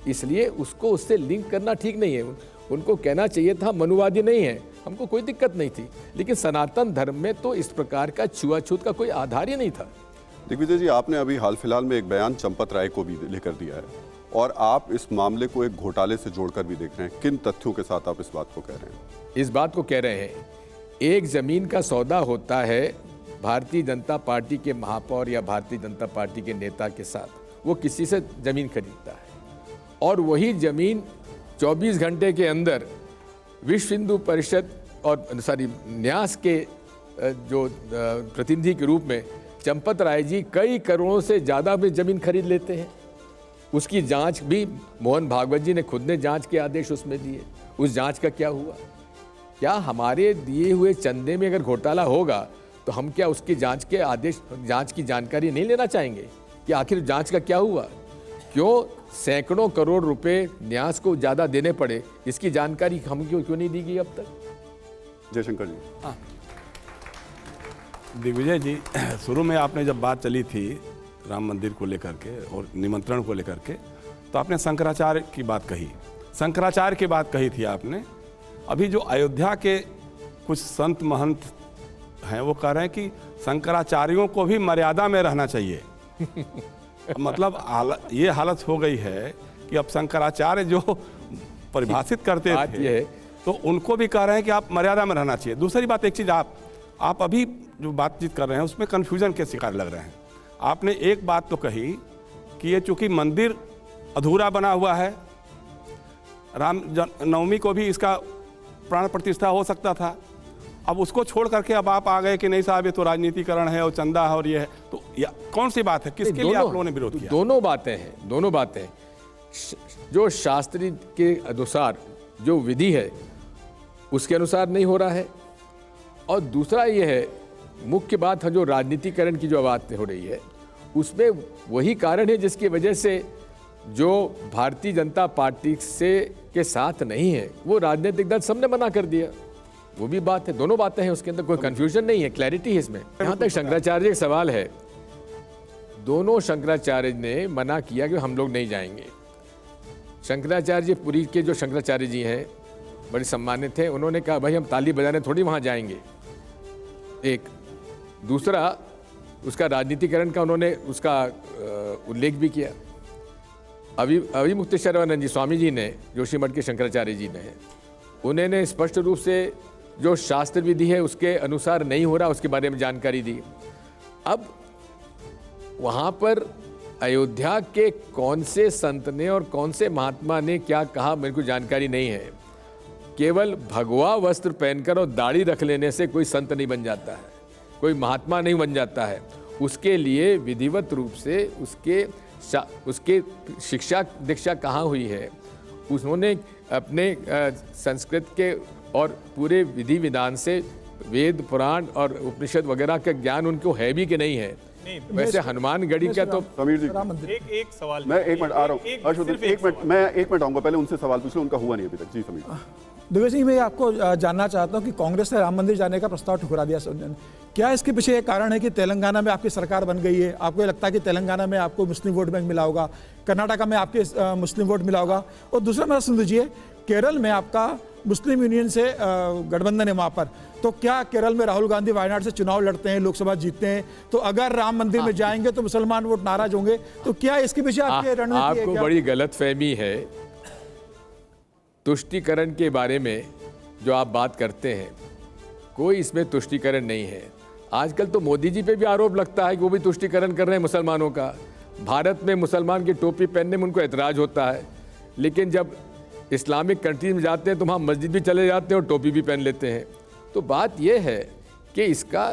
इसलिए उसको उससे लिंक करना ठीक नहीं है। उनको कहना चाहिए था मनुवादी नहीं है, हमको कोई दिक्कत नहीं थी, लेकिन सनातन धर्म में तो इस प्रकार का छुआछूत का कोई आधार ही नहीं था। दिग्विजय जी, आपने अभी हाल फिलहाल में एक बयान चंपत राय को भी लेकर दिया है और आप इस मामले को एक घोटाले से जोड़कर भी देख रहे हैं। किन तथ्यों के साथ आप इस बात को कह रहे हैं? इस बात को कह रहे हैं, एक जमीन का सौदा होता है भारतीय जनता पार्टी के महापौर या भारतीय जनता पार्टी के नेता के साथ, वो किसी से जमीन खरीदता है और वही जमीन 24 घंटे के अंदर विश्व हिंदू परिषद और न्यास के जो प्रतिनिधि के रूप में चंपत राय जी कई करोड़ों से ज़्यादा में जमीन खरीद लेते हैं। उसकी जांच भी मोहन भागवत जी ने खुद ने जांच के आदेश उसमें दिए। उस जांच का क्या हुआ? क्या हमारे दिए हुए चंदे में अगर घोटाला होगा तो हम क्या उसकी जांच के आदेश, जांच की जानकारी नहीं लेना चाहेंगे कि आखिर जांच का क्या हुआ? क्यों सैकड़ों करोड़ रुपए न्यास को ज़्यादा देने पड़े, इसकी जानकारी हम क्यों नहीं दी गई अब तक? जयशंकर जी। दिग्विजय जी, शुरू में आपने जब बात चली थी राम मंदिर को लेकर के और निमंत्रण को लेकर के, तो आपने शंकराचार्य की बात कही, शंकराचार्य की बात कही थी आपने। अभी जो अयोध्या के कुछ संत महंत हैं वो कह रहे हैं कि शंकराचार्यों को भी मर्यादा में रहना चाहिए। मतलब ये हालत हो गई है कि अब शंकराचार्य जो परिभाषित करते थे तो उनको भी कह रहे हैं कि आप मर्यादा में रहना चाहिए। दूसरी बात, एक चीज़ आप अभी जो बातचीत कर रहे हैं उसमें कन्फ्यूजन के शिकार लग रहे हैं। आपने एक बात तो कही कि ये चूंकि मंदिर अधूरा बना हुआ है, राम नवमी को भी इसका प्राण प्रतिष्ठा हो सकता था, अब उसको छोड़ करके अब आप आ गए कि नहीं साहब ये तो राजनीतिकरण है और चंदा है और ये है, तो कौन सी बात है? किसके लिए आप लोगों ने विरोध किया? दोनों बातें जो शास्त्री के अनुसार जो विधि है उसके अनुसार नहीं हो रहा है, और दूसरा ये है मुख्य बात है जो राजनीतिकरण की जो बात हो रही है उसमें वही कारण है जिसकी वजह से जो भारतीय जनता पार्टी से के साथ नहीं है वो राजनीतिक दल सबने मना कर दिया। वो भी बात है, दोनों बातें हैं, उसके अंदर कोई कंफ्यूजन नहीं है, क्लैरिटी है इसमें। यहाँ तक शंकराचार्य का सवाल है, दोनों शंकराचार्य ने मना किया कि हम लोग नहीं जाएंगे। शंकराचार्य पुरी के जो शंकराचार्य जी हैं बड़े सम्मानित थे, उन्होंने कहा भाई हम ताली बजाने थोड़ी वहाँ जाएंगे। एक दूसरा उसका राजनीतिकरण का उन्होंने उसका उल्लेख भी किया। अभी मुक्तेश्वरानंद जी स्वामी जी ने, जोशी मठ के शंकराचार्य जी ने, उन्होंने स्पष्ट रूप से जो शास्त्र विधि है उसके अनुसार नहीं हो रहा उसके बारे में जानकारी दी। अब वहाँ पर अयोध्या के कौन से संत ने और कौन से महात्मा ने क्या कहा मेरे को जानकारी नहीं है। केवल भगवा वस्त्र पहनकर और दाढ़ी रख लेने से कोई संत नहीं बन जाता है, कोई महात्मा नहीं बन जाता है। उसके लिए विधिवत रूप से उसके शिक्षा दीक्षा कहाँ हुई है, उन्होंने अपने संस्कृत के और पूरे विधि विधान से वेद पुराण और उपनिषद वगैरह का ज्ञान उनको है भी कि नहीं है। वैसे हनुमानगढ़ी का तो समीर जी एक सवाल, मैं एक मिनट आ रहा हूँ, हर्षवर्धन एक मिनट, मैं एक मिनट आऊँगा, पहले उनसे सवाल पूछ लूँ, उनका हुआ नहीं अभी तक। जी समीर। दिग्विजय सिंह, मैं आपको जानना चाहता हूं कि कांग्रेस ने राम मंदिर जाने का प्रस्ताव ठुकरा दिया सोनिया ने, क्या इसके पीछे एक कारण है कि तेलंगाना में आपकी सरकार बन गई है, आपको ये लगता है कि तेलंगाना में आपको मुस्लिम वोट बैंक मिला होगा, कर्नाटका में आपके मुस्लिम वोट मिला होगा, और दूसरा मेरा सुन लीजिए, केरल में आपका मुस्लिम यूनियन से गठबंधन है वहाँ पर, तो क्या केरल में राहुल गांधी वायनाड से चुनाव लड़ते हैं, लोकसभा जीतते हैं, तो अगर राम मंदिर में जाएंगे तो मुसलमान वोट नाराज होंगे, तो क्या इसके पीछे आपकी रणनीति है? आपको बड़ी गलतफहमी है तुष्टीकरण के बारे में जो आप बात करते हैं, कोई इसमें तुष्टीकरण नहीं है। आजकल तो मोदी जी पे भी आरोप लगता है कि वो भी तुष्टीकरण कर रहे हैं मुसलमानों का। भारत में मुसलमान की टोपी पहनने में उनको एतराज़ होता है, लेकिन जब इस्लामिक कंट्रीज में जाते हैं तो वहाँ मस्जिद भी चले जाते हैं और टोपी भी पहन लेते हैं। तो बात यह है कि इसका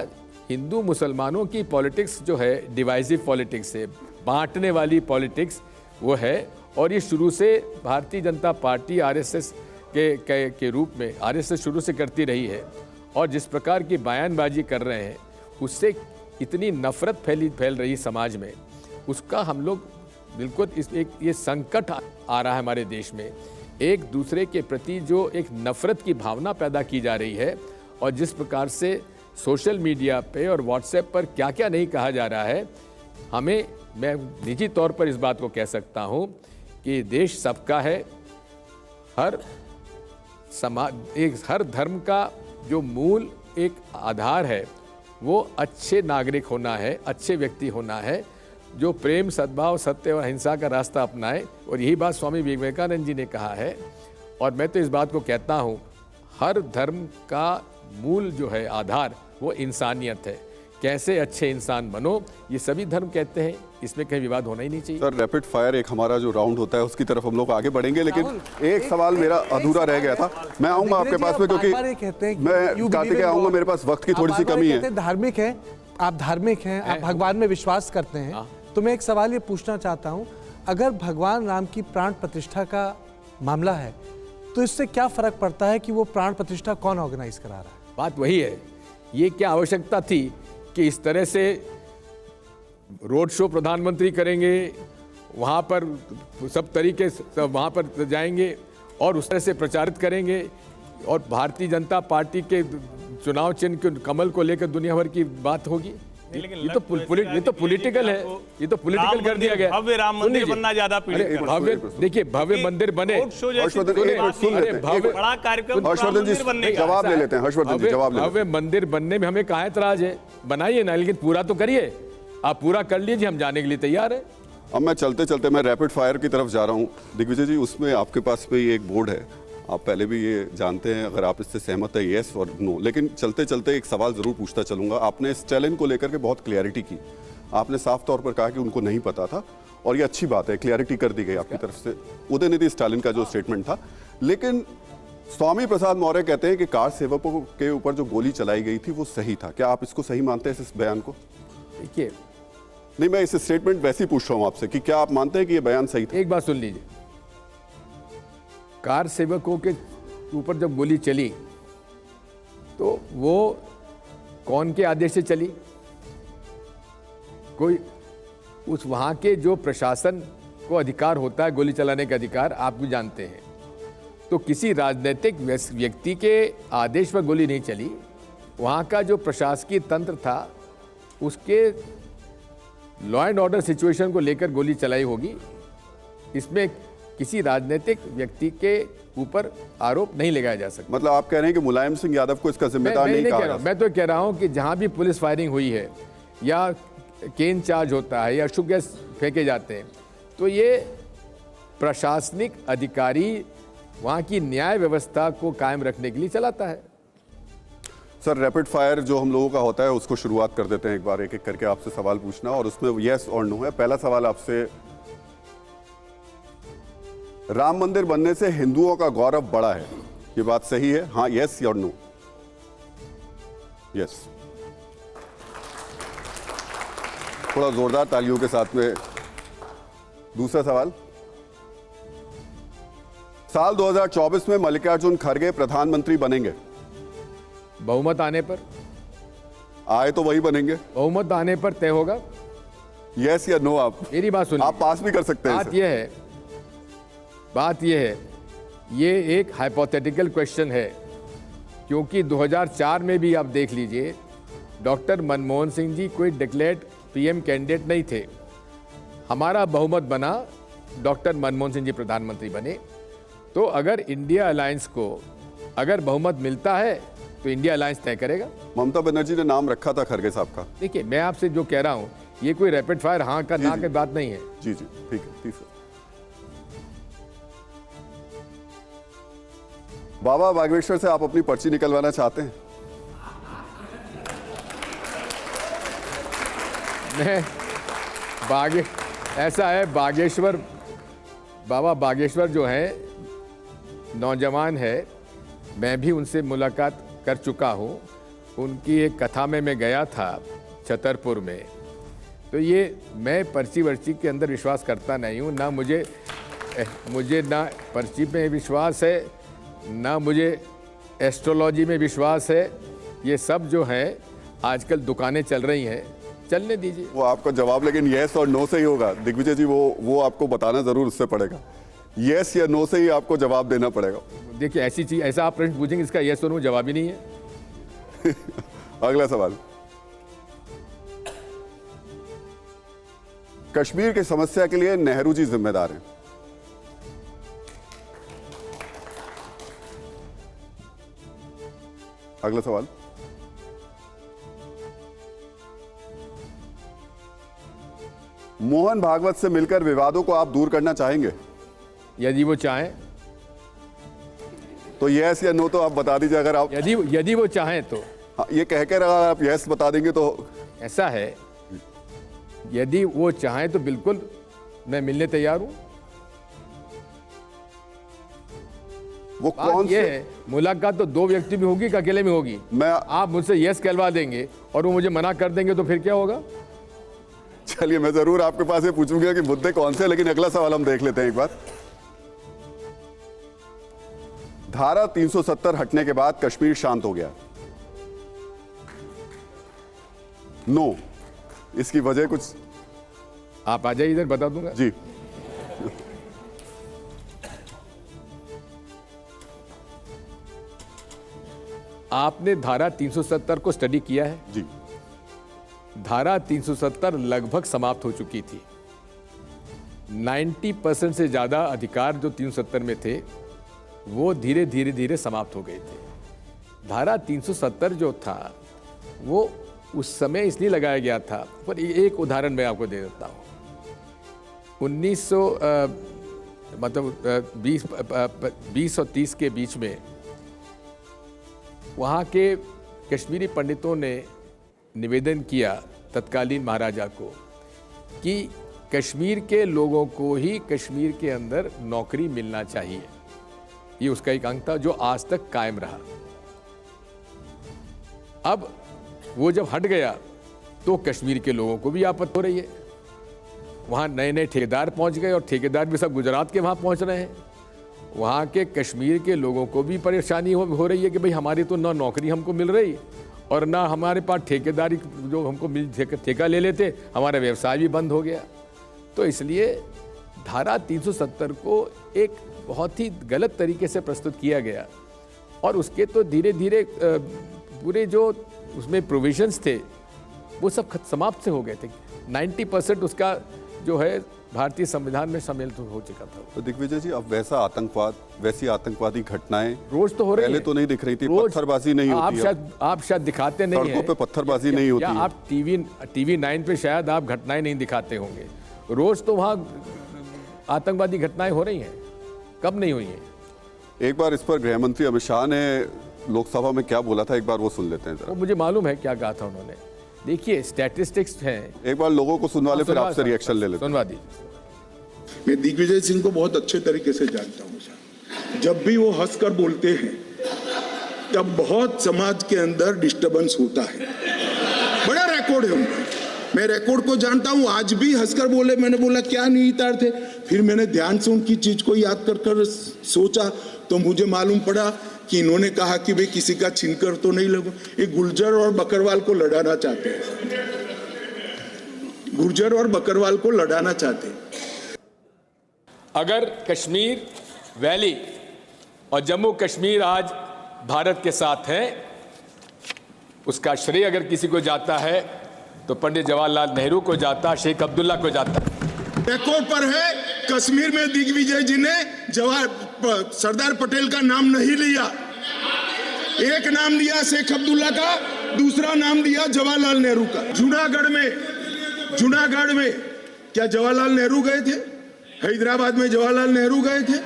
हिंदू मुसलमानों की पॉलिटिक्स जो है डिवाइसिव पॉलिटिक्स है, बांटने वाली पॉलिटिक्स, वो है। और ये शुरू से भारतीय जनता पार्टी आरएसएस के रूप में आरएसएस शुरू से करती रही है। और जिस प्रकार की बयानबाजी कर रहे हैं उससे इतनी नफरत फैल रही समाज में, उसका हम लोग बिल्कुल ये संकट आ रहा है हमारे देश में। एक दूसरे के प्रति जो एक नफरत की भावना पैदा की जा रही है और जिस प्रकार से सोशल मीडिया पे और व्हाट्सएप पर क्या क्या नहीं कहा जा रहा है, मैं निजी तौर पर इस बात को कह सकता हूँ कि देश सबका है। हर धर्म का जो मूल एक आधार है वो अच्छे नागरिक होना है, अच्छे व्यक्ति होना है, जो प्रेम, सद्भाव, सत्य और अहिंसा का रास्ता अपनाए। और यही बात स्वामी विवेकानंद जी ने कहा है। और मैं तो इस बात को कहता हूँ, हर धर्म का मूल जो है आधार वो इंसानियत है। कैसे अच्छे इंसान बनो, ये सभी धर्म कहते हैं, इसमें कहीं विवाद होना ही नहीं चाहिए। सर, रैपिड फायर एक हमारा जो राउंड होता है उसकी तरफ हम लोग आगे बढ़ेंगे, लेकिन एक सवाल मेरा अधूरा रह गया था। मैं आऊंगा आपके पास में, क्योंकि मैं कार्तिकेय आऊंगा, मेरे पास वक्त की थोड़ी सी कमी है। धार्मिक है, आप धार्मिक हैं, आप भगवान में विश्वास करते हैं, तो मैं एक सवाल ये पूछना चाहता हूँ, अगर भगवान राम की प्राण प्रतिष्ठा का मामला है तो इससे क्या फर्क पड़ता है कि वो प्राण प्रतिष्ठा कौन ऑर्गेनाइज करा रहा है? बात वही है, ये क्या आवश्यकता थी कि इस तरह से रोड शो प्रधानमंत्री करेंगे, वहाँ पर सब तरीके से वहाँ पर जाएंगे और उस तरह से प्रचारित करेंगे, और भारतीय जनता पार्टी के चुनाव चिन्ह के कमल को लेकर दुनिया भर की बात होगी। ये तो पॉलिटिकल है, ये तो पॉलिटिकल कर दिया गया। भव्य राम मंदिर बनना ज्यादा भव्य, देखिए भव्य मंदिर बने, बड़ा कार्यक्रम, हर्षवर्धन जी जवाब ले लेते हैं। हर्षवर्धन जी जवाब ले लेते हैं। भव्य मंदिर बनने में हमें कहाँ एतराज है? बनाइए ना, लेकिन पूरा तो करिए। आप पूरा कर लीजिए, हम जाने के लिए तैयार है। अब मैं चलते चलते मैं रैपिड फायर की तरफ जा रहा हूँ। दिग्विजय जी, उसमें आपके पास में ये एक बोर्ड है, आप पहले भी ये जानते हैं, अगर आप इससे सहमत है येस और नो, लेकिन चलते चलते एक सवाल जरूर पूछता चलूंगा। आपने इस चैलेंज को लेकर के बहुत क्लैरिटी की, आपने साफ तौर पर कहा कि उनको नहीं पता था, और ये अच्छी बात है, क्लैरिटी कर दी गई आपकी तरफ से। उदयनिधि स्टालिन का जो स्टेटमेंट था, लेकिन स्वामी प्रसाद मौर्य कहते हैं कि कार सेवकों के ऊपर जो गोली चलाई गई थी वो सही था। क्या आप इसको सही मानते हैं, इस बयान को? देखिए, नहीं, मैं इस स्टेटमेंट वैसे ही पूछ रहा हूं आपसे कि क्या आप मानते हैं कि ये बयान सही था? एक बात सुन लीजिए, कार सेवकों के ऊपर जब गोली चली तो वो कौन के आदेश से चली? कोई उस वहाँ के जो प्रशासन को अधिकार होता है गोली चलाने का अधिकार, आप भी जानते हैं, तो किसी राजनीतिक व्यक्ति के आदेश पर गोली नहीं चली। वहाँ का जो प्रशासकीय तंत्र था उसके लॉ एंड ऑर्डर सिचुएशन को लेकर गोली चलाई होगी। इसमें किसी राजनीतिक व्यक्ति के ऊपर आरोप नहीं लगाया जा सकता। मतलब आप कह रहे हैं कि मुलायम सिंह यादव को इसका जिम्मेदार नहीं कहा जा सकता? मैं तो कह रहा हूं कि जहां भी पुलिस फायरिंग हुई है या केन चार्ज होता है या अश्रु गैस फेंके जाते हैं, तो ये प्रशासनिक अधिकारी वहां की न्याय व्यवस्था को कायम रखने के लिए चलाता है। सर, रैपिड फायर जो हम लोगों का होता है उसको शुरुआत कर देते हैं, एक बार एक एक करके आपसे सवाल पूछना, और उसमें यस और नो है। पहला सवाल आपसे, राम मंदिर बनने से हिंदुओं का गौरव बढ़ा है, ये बात सही है? हाँ, यस और नो? यस। थोड़ा जोरदार तालियों के साथ में। दूसरा सवाल, साल 2024 में मल्लिकार्जुन खड़गे प्रधानमंत्री बनेंगे? बहुमत आने पर। आए तो वही बनेंगे? बहुमत आने पर तय होगा। यस या नो? आप मेरी बात सुनिए, आप पास भी कर सकते हैं। बात यह है, ये एक हाइपोथेटिकल क्वेश्चन है, क्योंकि 2004 में भी आप देख लीजिए, डॉक्टर मनमोहन सिंह जी कोई डिक्लेयर्ड पीएम कैंडिडेट नहीं थे। हमारा बहुमत बना, डॉक्टर मनमोहन सिंह जी प्रधानमंत्री बने। तो अगर इंडिया अलायंस को अगर बहुमत मिलता है तो इंडिया अलायंस तय करेगा। ममता बनर्जी ने नाम रखा था खड़गे साहब का। देखिए, मैं आपसे जो कह रहा हूं, ये कोई रैपिड फायर हाँ का ना की बात नहीं है। जी जी, ठीक है। तीसरा, बाबा बागेश्वर से आप अपनी पर्ची निकलवाना चाहते हैं? मैं ऐसा है, बागेश्वर, बाबा बागेश्वर जो है नौजवान है, मैं भी उनसे मुलाकात कर चुका हूँ। उनकी एक कथा में मैं गया था छतरपुर में, तो ये मैं पर्ची वर्ची के अंदर विश्वास करता नहीं हूँ, ना मुझे ना पर्ची में विश्वास है, ना मुझे एस्ट्रोलॉजी में विश्वास है। ये सब जो है आजकल दुकानें चल रही हैं, चलने दीजिए। वो आपका जवाब लेकिन यस और नो से ही होगा दिग्विजय जी, वो आपको बताना जरूर उससे पड़ेगा। यस या नो से ही आपको जवाब देना पड़ेगा। देखिए ऐसी चीज, ऐसा आप प्रश्न पूछेंगे इसका यस और नो जवाब ही नहीं है। अगला सवाल, कश्मीर की समस्या के लिए नेहरू जी जिम्मेदार हैं। अगला सवाल, मोहन भागवत से मिलकर विवादों को आप दूर करना चाहेंगे? यदि वो चाहें तो यस या नो तो आप बता दीजिए। अगर आप यदि वो चाहें तो हाँ, ये कहकर अगर आप यस बता देंगे तो ऐसा है, यदि वो चाहें तो बिल्कुल मैं मिलने तैयार हूं। वो कौन ये है, मुलाकात तो दो व्यक्ति भी होगी कि अकेले में होगी? आप मुझसे यस कहलवा देंगे और वो मुझे मना कर देंगे तो फिर क्या होगा? चलिए मैं जरूर आपके पास ये पूछूंगा कि मुद्दे कौन से, लेकिन अगला सवाल हम देख लेते हैं एक बार। धारा 370 हटने के बाद कश्मीर शांत हो गया। नो, इसकी वजह कुछ आप आ जाइए इधर, बता दूंगा जी। आपने धारा 370 को स्टडी किया है जी। धारा 370 लगभग समाप्त हो चुकी थी। 90% से ज्यादा अधिकार जो 370 में थे वो धीरे धीरे समाप्त हो गए थे। धारा 370 जो था वो उस समय इसलिए लगाया गया था, पर एक उदाहरण मैं आपको दे देता हूँ। 20 और 30 के बीच में वहाँ के कश्मीरी पंडितों ने निवेदन किया तत्कालीन महाराजा को कि कश्मीर के लोगों को ही कश्मीर के अंदर नौकरी मिलना चाहिए। ये उसका एक अंग था जो आज तक कायम रहा। अब वो जब हट गया तो कश्मीर के लोगों को भी आपत्ति हो रही है। वहाँ नए नए ठेकेदार पहुँच गए और ठेकेदार भी सब गुजरात के वहाँ पहुँच रहे हैं। वहाँ के कश्मीर के लोगों को भी परेशानी हो रही है कि भाई हमारी तो ना नौकरी हमको मिल रही और ना हमारे पास ठेकेदारी जो हमको ठेका ले लेते, हमारा व्यवसाय भी बंद हो गया। तो इसलिए धारा 370 को एक बहुत ही गलत तरीके से प्रस्तुत किया गया और उसके तो धीरे धीरे पूरे जो उसमें प्रोविजंस थे वो सब समाप्त से हो गए थे। 90% उसका जो है भारतीय संविधान में शामिल तो हो चुका था। तो दिग्विजय जी, अब वैसी आतंकवादी घटनाएं रोज तो हो रही है। पहले तो नहीं दिख रही थी, पत्थरबाजी नहीं होती है। आप शायद दिखाते नहीं हैं। सड़कों पे पत्थरबाजी नहीं होती है। आप टीवी 9 पे शायद आप घटनाएं नहीं दिखाते होंगे। रोज तो वहाँ आतंकवादी घटनाएं हो रही हैं, कब नहीं हुई हैं? एक बार इस पर गृह मंत्री अमित शाह ने लोकसभा में क्या बोला था, एक बार वो सुन लेते हैं जरा। वो मुझे मालूम है क्या कहा था उन्होंने। देखिए स्टैटिस्टिक्स हैं, एक बार लोगों को सुनवा ले, फिर आपसे रिएक्शन ले लेते हैं। सुनवा दीजिए। मैं दिग्विजय सिंह को बहुत अच्छे तरीके से जानता हूँ। जब भी वो हंसकर बोलते हैं तब बहुत समाज के अंदर डिस्टर्बेंस होता है। बड़ा रिकॉर्ड है उनका, मैं रिकॉर्ड को जानता हूँ। आज भी हंसकर बोले, मैंने बोला क्या निहितार्थ थे, फिर मैंने ध्यान से उनकी चीज को याद कर सोचा तो मुझे मालूम पड़ा कि इन्होंने कहा कि भाई किसी का छीनकर तो नहीं लगो। ये गुर्जर और बकरवाल को लड़ाना चाहते हैं, गुर्जर और बकरवाल को लड़ाना चाहते हैं। अगर कश्मीर वैली और जम्मू कश्मीर आज भारत के साथ है, उसका श्रेय अगर किसी को जाता है तो पंडित जवाहरलाल नेहरू को जाता, शेख अब्दुल्ला को जाता। रिकॉर्ड पर है, कश्मीर में दिग्विजय जी ने सरदार पटेल का नाम नहीं लिया। एक नाम लिया शेख अब्दुल्ला का, दूसरा नाम दिया जवाहरलाल नेहरू का। जूनागढ़ में क्या जवाहरलाल नेहरू गए थे? हैदराबाद में जवाहरलाल नेहरू गए थे,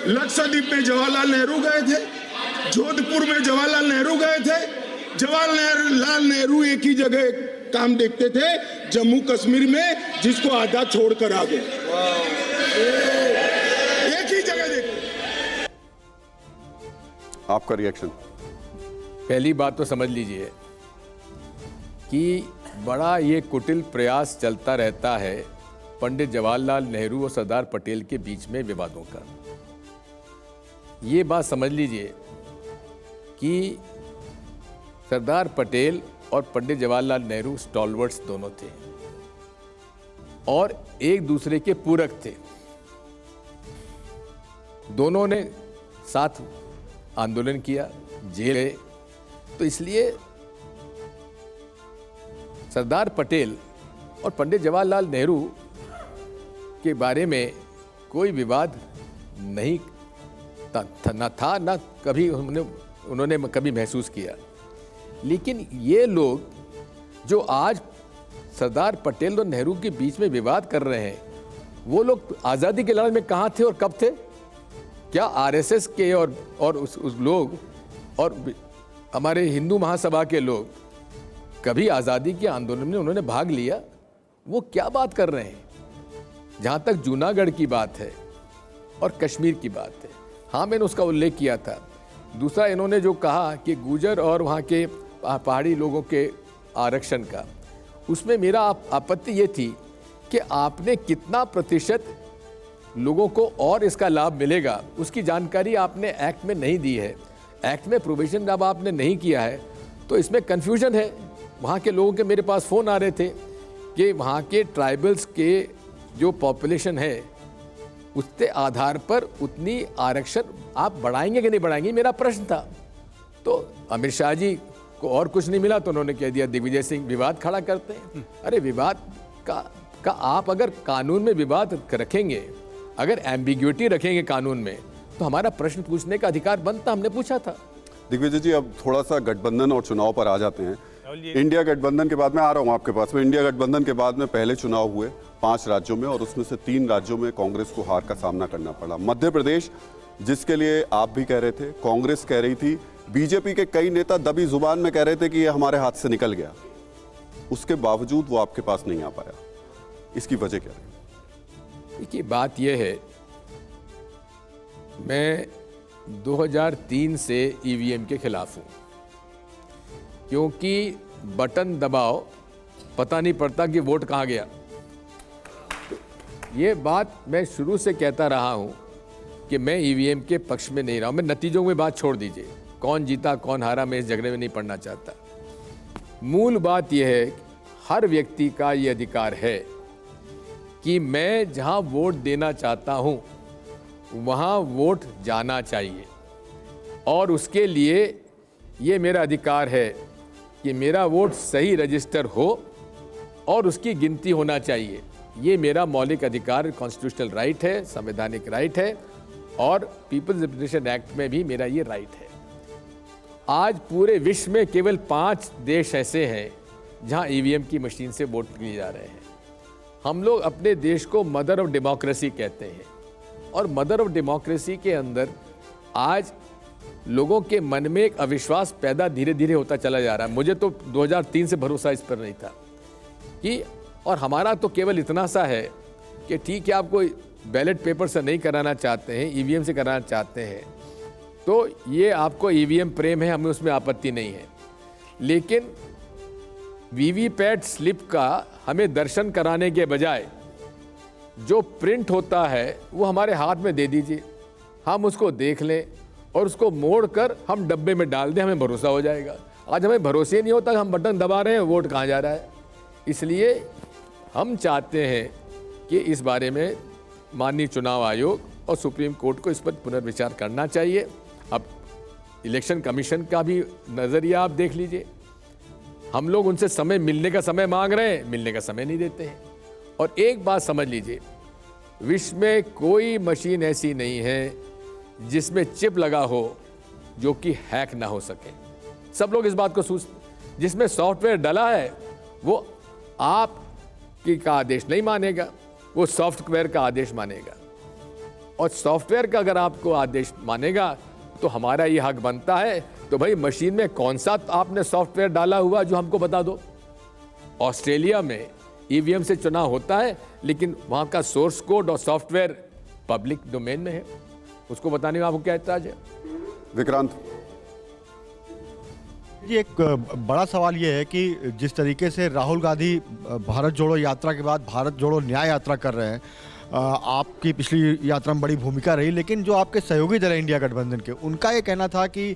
लक्षद्वीप में जवाहरलाल नेहरू गए थे, जोधपुर में जवाहरलाल नेहरू गए थे। जवाहरलाल नेहरू एक ही जगह काम देखते थे, जम्मू कश्मीर में, जिसको आधा छोड़कर आ गए। एक ही जगह देखते। आपका रिएक्शन? पहली बात तो समझ लीजिए कि बड़ा ये कुटिल प्रयास चलता रहता है पंडित जवाहरलाल नेहरू और सरदार पटेल के बीच में विवादों का। ये बात समझ लीजिए कि सरदार पटेल और पंडित जवाहरलाल नेहरू स्टॉलवर्ड्स दोनों थे और एक दूसरे के पूरक थे। दोनों ने साथ आंदोलन किया, जेल गए। तो इसलिए सरदार पटेल और पंडित जवाहरलाल नेहरू के बारे में कोई विवाद नहीं था, ना कभी उन्होंने कभी महसूस किया। लेकिन ये लोग जो आज सरदार पटेल और नेहरू के बीच में विवाद कर रहे हैं, वो लोग आज़ादी के लड़ाई में कहाँ थे और कब थे? क्या आरएसएस के और उस लोग और हमारे हिंदू महासभा के लोग कभी आज़ादी के आंदोलन में उन्होंने भाग लिया? वो क्या बात कर रहे हैं? जहाँ तक जूनागढ़ की बात है और कश्मीर की बात है, हाँ मैंने उसका उल्लेख किया था। दूसरा, इन्होंने जो कहा कि गुर्जर और वहाँ के पहाड़ी लोगों के आरक्षण का, उसमें मेरा आपत्ति ये थी कि आपने कितना प्रतिशत लोगों को और इसका लाभ मिलेगा उसकी जानकारी आपने एक्ट में नहीं दी है। एक्ट में प्रोविजन जब आपने नहीं किया है तो इसमें कन्फ्यूजन है। वहाँ के लोगों के मेरे पास फ़ोन आ रहे थे कि वहाँ के ट्राइबल्स के जो पॉपुलेशन है उसके आधार पर उतनी आरक्षण आप बढ़ाएंगे कि नहीं बढ़ाएंगे, मेरा प्रश्न था। तो अमित शाह जी को और कुछ नहीं मिला तो उन्होंने कह दिया दिग्विजय सिंह विवाद खड़ा करते हैं। अरे विवाद का आप अगर कानून में विवाद रखेंगे, अगर एम्बिग्युइटी रखेंगे कानून में, तो हमारा प्रश्न पूछने का अधिकार बनता। हमने पूछा था। दिग्विजय जी, अब थोड़ा सा गठबंधन और चुनाव पर आ जाते हैं। इंडिया गठबंधन के बाद में आ रहा हूं आपके पास में। इंडिया गठबंधन के बाद में पहले चुनाव हुए 5 राज्यों में और उसमें से 3 राज्यों में कांग्रेस को हार का सामना करना पड़ा। मध्य प्रदेश, जिसके लिए आप भी कह रहे थे, कांग्रेस कह रही थी, बीजेपी के कई नेता दबी जुबान में कह रहे थे कि ये हमारे हाथ से निकल गया, उसके बावजूद वो आपके पास नहीं आ पाया। इसकी वजह क्या है? देखिए, बात यह है, मैं 2003 से ईवीएम के खिलाफ हूं, क्योंकि बटन दबाओ पता नहीं पड़ता कि वोट कहाँ गया। ये बात मैं शुरू से कहता रहा हूं कि मैं ईवीएम के पक्ष में नहीं रहा हूं। मैं नतीजों में बात छोड़ दीजिए, कौन जीता कौन हारा मैं इस झगड़े में नहीं पड़ना चाहता। मूल बात यह है, हर व्यक्ति का ये अधिकार है कि मैं जहां वोट देना चाहता हूं वहां वोट जाना चाहिए, और उसके लिए ये मेरा अधिकार है कि मेरा वोट सही रजिस्टर हो और उसकी गिनती होना चाहिए। ये मेरा मौलिक अधिकार, कॉन्स्टिट्यूशनल राइट है, संवैधानिक राइट है, और पीपल्स रिप्रेजेंटेशन एक्ट में भी मेरा ये राइट है। आज पूरे विश्व में केवल 5 देश ऐसे हैं जहां ईवीएम की मशीन से वोट लिए जा रहे हैं। हम लोग अपने देश को मदर ऑफ डेमोक्रेसी कहते हैं, और मदर ऑफ डेमोक्रेसी के अंदर आज लोगों के मन में एक अविश्वास पैदा धीरे धीरे होता चला जा रहा है। मुझे तो 2003 से भरोसा इस पर नहीं था कि, और हमारा तो केवल इतना सा है कि ठीक है, आप कोई बैलेट पेपर से नहीं कराना चाहते हैं, ईवीएम से कराना चाहते हैं, तो ये आपको ईवीएम प्रेम है, हमें उसमें आपत्ति नहीं है। लेकिन वीवीपैट स्लिप का हमें दर्शन कराने के बजाय जो प्रिंट होता है वो हमारे हाथ में दे दीजिए, हम उसको देख लें और उसको मोड़कर हम डब्बे में डाल दें, हमें भरोसा हो जाएगा। आज हमें भरोसे नहीं होता, हम बटन दबा रहे हैं, वोट कहाँ जा रहा है। इसलिए हम चाहते हैं कि इस बारे में माननीय चुनाव आयोग और सुप्रीम कोर्ट को इस पर पुनर्विचार करना चाहिए। अब इलेक्शन कमीशन का भी नज़रिया आप देख लीजिए। हम लोग उनसे समय, मिलने का समय मांग रहे हैं, मिलने का समय नहीं देते हैं। और एक बात समझ लीजिए, विश्व में कोई मशीन ऐसी नहीं है जिसमें चिप लगा हो जो कि हैक ना हो सके। सब लोग इस बात को जिसमें सॉफ्टवेयर डला है वो आपकी का आदेश नहीं मानेगा, वो सॉफ्टवेयर का आदेश मानेगा। और सॉफ्टवेयर का अगर आपको आदेश मानेगा तो हमारा ये हक बनता है, तो भाई मशीन में कौन सा आपने सॉफ्टवेयर डाला हुआ जो हमको बता दो। ऑस्ट्रेलिया में ईवीएम से चुनाव होता है, लेकिन वहाँ का सोर्स कोड और सॉफ्टवेयर पब्लिक डोमेन में है, उसको बताने में आपको क्या ऐतराज है? विक्रांत, जी एक बड़ा सवाल ये है कि जिस तरीके से राहुल गांधी भारत जोड़ो यात्रा के बाद भारत जोड़ो न्याय यात्रा कर रहे हैं, आपकी पिछली यात्रा में बड़ी भूमिका रही, लेकिन जो आपके सहयोगी दल है इंडिया गठबंधन के, उनका ये कहना था कि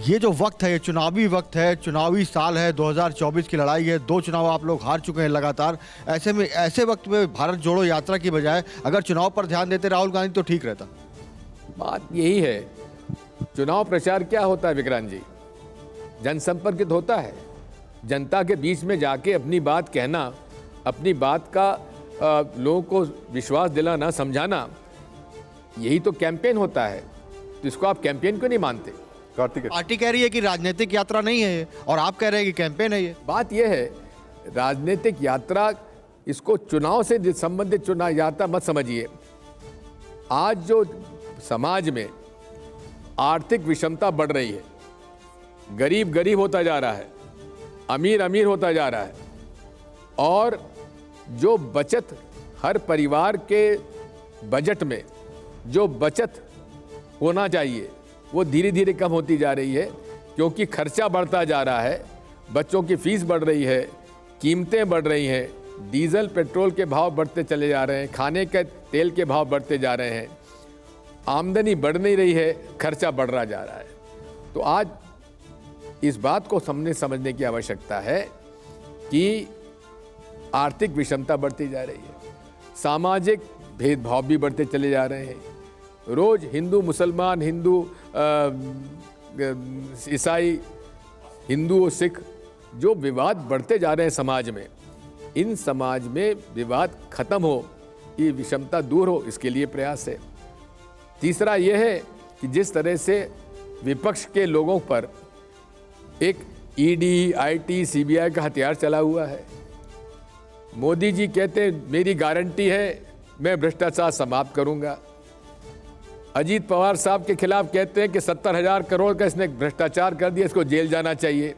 ये जो वक्त है, ये चुनावी वक्त है, चुनावी साल है, 2024 की लड़ाई है, 2 चुनाव आप लोग हार चुके हैं लगातार। ऐसे में ऐसे वक्त में भारत जोड़ो यात्रा की बजाय अगर चुनाव पर ध्यान देते राहुल गांधी तो ठीक रहता। बात यही है, चुनाव प्रचार क्या होता है विक्रांत जी? जनसंपर्कित होता है, जनता के बीच में जाके अपनी बात कहना, अपनी बात का लोगों को विश्वास दिलाना, समझाना, यही तो कैंपेन होता है। तो इसको आप कैंपेन क्यों नहीं मानते? कार्तिक, पार्टी कह रही है कि राजनीतिक यात्रा नहीं है ये, और आप कह रहे हैं कि कैंपेन है ये। बात यह है, राजनीतिक यात्रा, इसको चुनाव से संबंधित चुनाव यात्रा मत समझिए। आज जो समाज में आर्थिक विषमता बढ़ रही है, गरीब गरीब होता जा रहा है, अमीर अमीर होता जा रहा है, और जो बचत हर परिवार के बजट में जो बचत होना चाहिए वो धीरे धीरे कम होती जा रही है, क्योंकि खर्चा बढ़ता जा रहा है, बच्चों की फीस बढ़ रही है, कीमतें बढ़ रही हैं, डीजल पेट्रोल के भाव बढ़ते चले जा रहे हैं, खाने के तेल के भाव बढ़ते जा रहे हैं, आमदनी बढ़ नहीं रही है, खर्चा बढ़ रहा जा रहा है। तो आज इस बात को समझने की आवश्यकता है कि आर्थिक विषमता बढ़ती जा रही है, सामाजिक भेदभाव भी बढ़ते चले जा रहे हैं। रोज हिंदू मुसलमान, हिंदू ईसाई, हिंदू और सिख, जो विवाद बढ़ते जा रहे हैं समाज में, इन समाज में विवाद खत्म हो, ये विषमता दूर हो, इसके लिए प्रयास है। तीसरा यह है कि जिस तरह से विपक्ष के लोगों पर एक ईडी, आईटी, सीबीआई का हथियार चला हुआ है। मोदी जी कहते हैं मेरी गारंटी है मैं भ्रष्टाचार समाप्त करूंगा। अजीत पवार साहब के खिलाफ कहते हैं कि 70,000 करोड़ का इसने भ्रष्टाचार कर दिया, इसको जेल जाना चाहिए।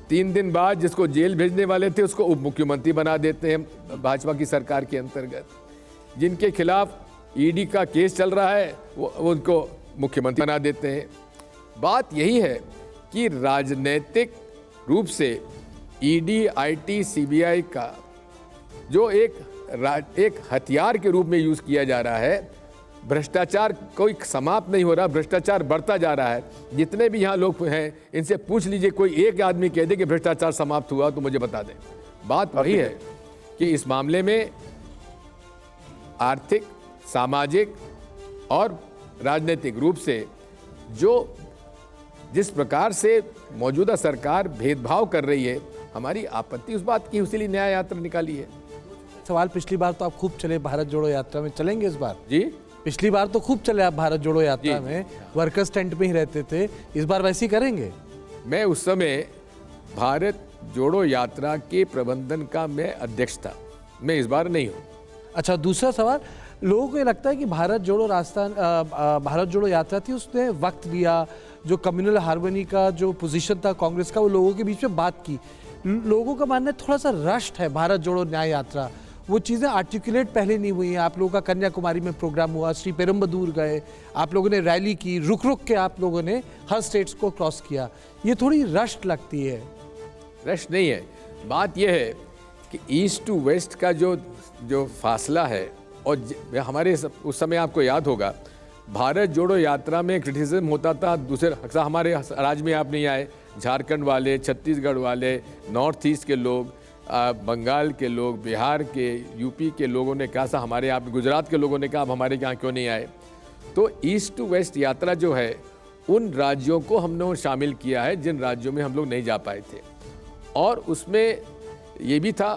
3 दिन बाद जिसको जेल भेजने वाले थे उसको उप मुख्यमंत्री बना देते हैं भाजपा की सरकार के अंतर्गत। जिनके खिलाफ ईडी का केस चल रहा है वो उनको मुख्यमंत्री बना देते हैं। बात यही है कि राजनीतिक रूप से ईडी, आईटी, सीबीआई का जो एक हथियार के रूप में यूज किया जा रहा है, भ्रष्टाचार कोई समाप्त नहीं हो रहा, भ्रष्टाचार बढ़ता जा रहा है। जितने भी यहाँ लोग हैं इनसे पूछ लीजिए, कोई एक आदमी कह दे कि भ्रष्टाचार समाप्त हुआ तो मुझे बता दें। बात वही है कि इस मामले में आर्थिक, सामाजिक और राजनीतिक रूप से जिस प्रकार से मौजूदा सरकार भेदभाव कर रही है, हमारी आपत्ति उस बात की, उसीलिए न्याय यात्रा निकाली है। सवाल, पिछली बार तो आप खूब चले भारत जोड़ो यात्रा में, चलेंगे इस बार? जी, पिछली बार तो खूब चले आप भारत जोड़ो यात्रा में, वर्कर्स टेंट में ही रहते थे, इस बार वैसे ही करेंगे? मैं उस समय भारत जोड़ो यात्रा के प्रबंधन का मैं अध्यक्ष था, मैं इस बार नहीं हूँ। अच्छा, दूसरा सवाल, लोगों को ये लगता है कि भारत जोड़ो यात्रा थी, उसने वक्त लिया, जो कम्युनल हार्मनी का जो पोजीशन था कांग्रेस का, वो लोगों के बीच में बात की। लोगों का मानना है थोड़ा सा रश्ड है भारत जोड़ो न्याय यात्रा, वो चीज़ें आर्टिकुलेट पहले नहीं हुई हैं। आप लोगों का कन्याकुमारी में प्रोग्राम हुआ, श्री पेरुम्बदूर गए, आप लोगों ने रैली की, रुक रुक के आप लोगों ने हर स्टेट्स को क्रॉस किया, ये थोड़ी रश्ड लगती है। रश्ड नहीं है, बात यह है कि ईस्ट टू वेस्ट का जो फासला है, और हमारे उस समय आपको याद होगा भारत जोड़ो यात्रा में क्रिटिसिज्म होता था, दूसरे अक्सर हमारे राज्य में आप नहीं आए, झारखंड वाले, छत्तीसगढ़ वाले, नॉर्थ ईस्ट के लोग, बंगाल के लोग, बिहार के, यूपी के लोगों ने कहा, हमारे यहाँ, गुजरात के लोगों ने कहा, आप हमारे यहाँ क्यों नहीं आए? तो ईस्ट टू वेस्ट यात्रा जो है, उन राज्यों को हमने शामिल किया है जिन राज्यों में हम लोग नहीं जा पाए थे। और उसमें ये भी था,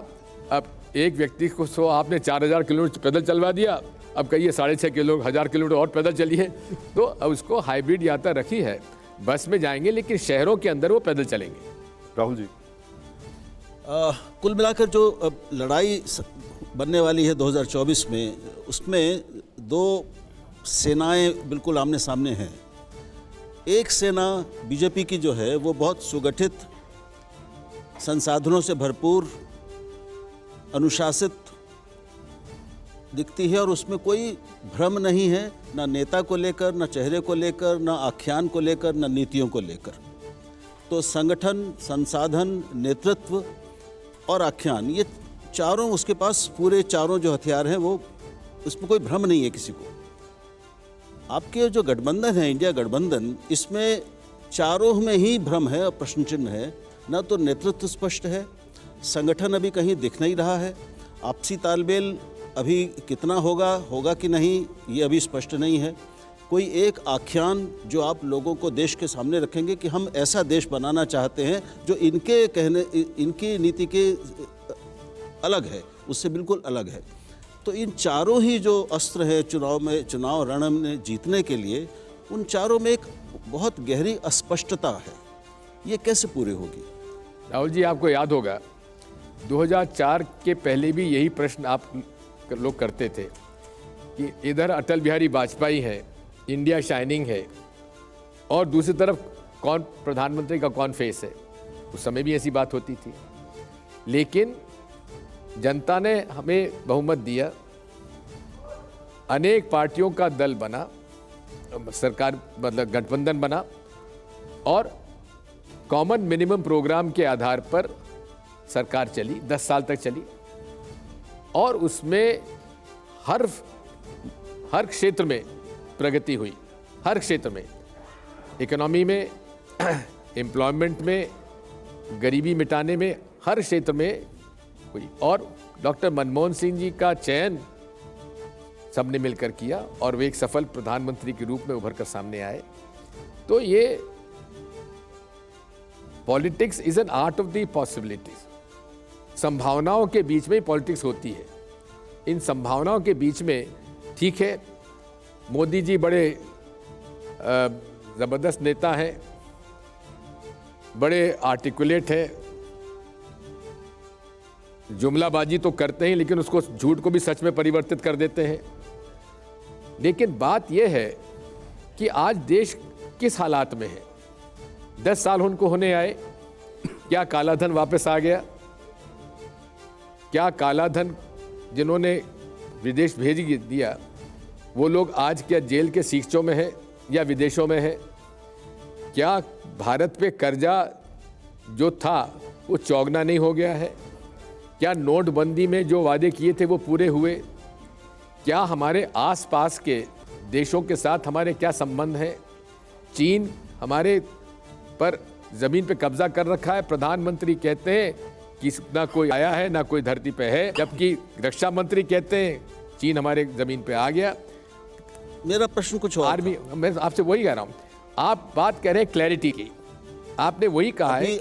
अब एक व्यक्ति को सो आपने 4,000 किलोमीटर पैदल चलवा दिया, अब कहिए 6.5 1000 किलोमीटर और पैदल चलिए। तो अब उसको हाइब्रिड यात्रा रखी है, बस में जाएंगे लेकिन शहरों के अंदर वो पैदल चलेंगे। राहुल जी, कुल मिलाकर जो लड़ाई बनने वाली है 2024 में, उसमें 2 सेनाएं बिल्कुल आमने सामने हैं। एक सेना बीजेपी की जो है वो बहुत सुगठित, संसाधनों से भरपूर, अनुशासित दिखती है, और उसमें कोई भ्रम नहीं है, ना नेता को लेकर, ना चेहरे को लेकर, ना आख्यान को लेकर, ना नीतियों को लेकर। तो संगठन, संसाधन, नेतृत्व और आख्यान, ये चारों उसके पास, पूरे चारों जो हथियार हैं वो, उसमें कोई भ्रम नहीं है किसी को। आपके जो गठबंधन है, इंडिया गठबंधन, इसमें चारों में ही भ्रम है और प्रश्न चिन्ह है। ना तो नेतृत्व स्पष्ट है, संगठन अभी कहीं दिख नहीं रहा है, आपसी तालमेल अभी कितना होगा कि नहीं, ये अभी स्पष्ट नहीं है। कोई एक आख्यान जो आप लोगों को देश के सामने रखेंगे कि हम ऐसा देश बनाना चाहते हैं जो इनके कहने, इनकी नीति के अलग है, उससे बिल्कुल अलग है। तो इन चारों ही जो अस्त्र है चुनाव रण में जीतने के लिए, उन चारों में एक बहुत गहरी अस्पष्टता है। ये कैसे पूरी होगी? राहुल जी, आपको याद होगा 2004 के पहले भी यही प्रश्न आप लोग करते थे कि इधर अटल बिहारी वाजपेयी है, इंडिया शाइनिंग है, और दूसरी तरफ कौन प्रधानमंत्री का कौन फेस है। उस समय भी ऐसी बात होती थी, लेकिन जनता ने हमें बहुमत दिया, अनेक पार्टियों का दल बना, सरकार मतलब गठबंधन बना, और कॉमन मिनिमम प्रोग्राम के आधार पर सरकार चली, 10 साल तक चली, और उसमें हर क्षेत्र में प्रगति हुई, हर क्षेत्र में, इकोनॉमी में, एम्प्लॉयमेंट में, गरीबी मिटाने में, हर क्षेत्र में हुई। और डॉक्टर मनमोहन सिंह जी का चयन सबने मिलकर किया और वे एक सफल प्रधानमंत्री के रूप में उभर कर सामने आए। तो ये politics is an art of the possibilities. संभावनाओं के बीच में पॉलिटिक्स होती है। इन संभावनाओं के बीच में, ठीक है, मोदी जी बड़े जबरदस्त नेता हैं, बड़े आर्टिकुलेट हैं, जुमलाबाजी तो करते हैं लेकिन उसको, झूठ को भी सच में परिवर्तित कर देते हैं। लेकिन बात यह है कि आज देश किस हालात में है। 10 साल उनको होने आए, क्या कालाधन वापस आ गया? क्या कालाधन जिन्होंने विदेश भेज दिया वो लोग आज क्या जेल के सीखचों में है या विदेशों में है? क्या भारत पे कर्जा जो था वो चौगना नहीं हो गया है? क्या नोटबंदी में जो वादे किए थे वो पूरे हुए? क्या हमारे आसपास के देशों के साथ हमारे क्या संबंध हैं? चीन हमारे पर जमीन पे कब्जा कर रखा है। प्रधानमंत्री कहते हैं कि ना कोई आया है ना कोई धरती पे है, जबकि रक्षा मंत्री कहते हैं चीन हमारे जमीन पे आ गया। मेरा प्रश्न कुछ और आर्मी, मैं आपसे वही कह रहा हूँ, आप बात कह रहे हैं क्लैरिटी की, आपने वही कहा है।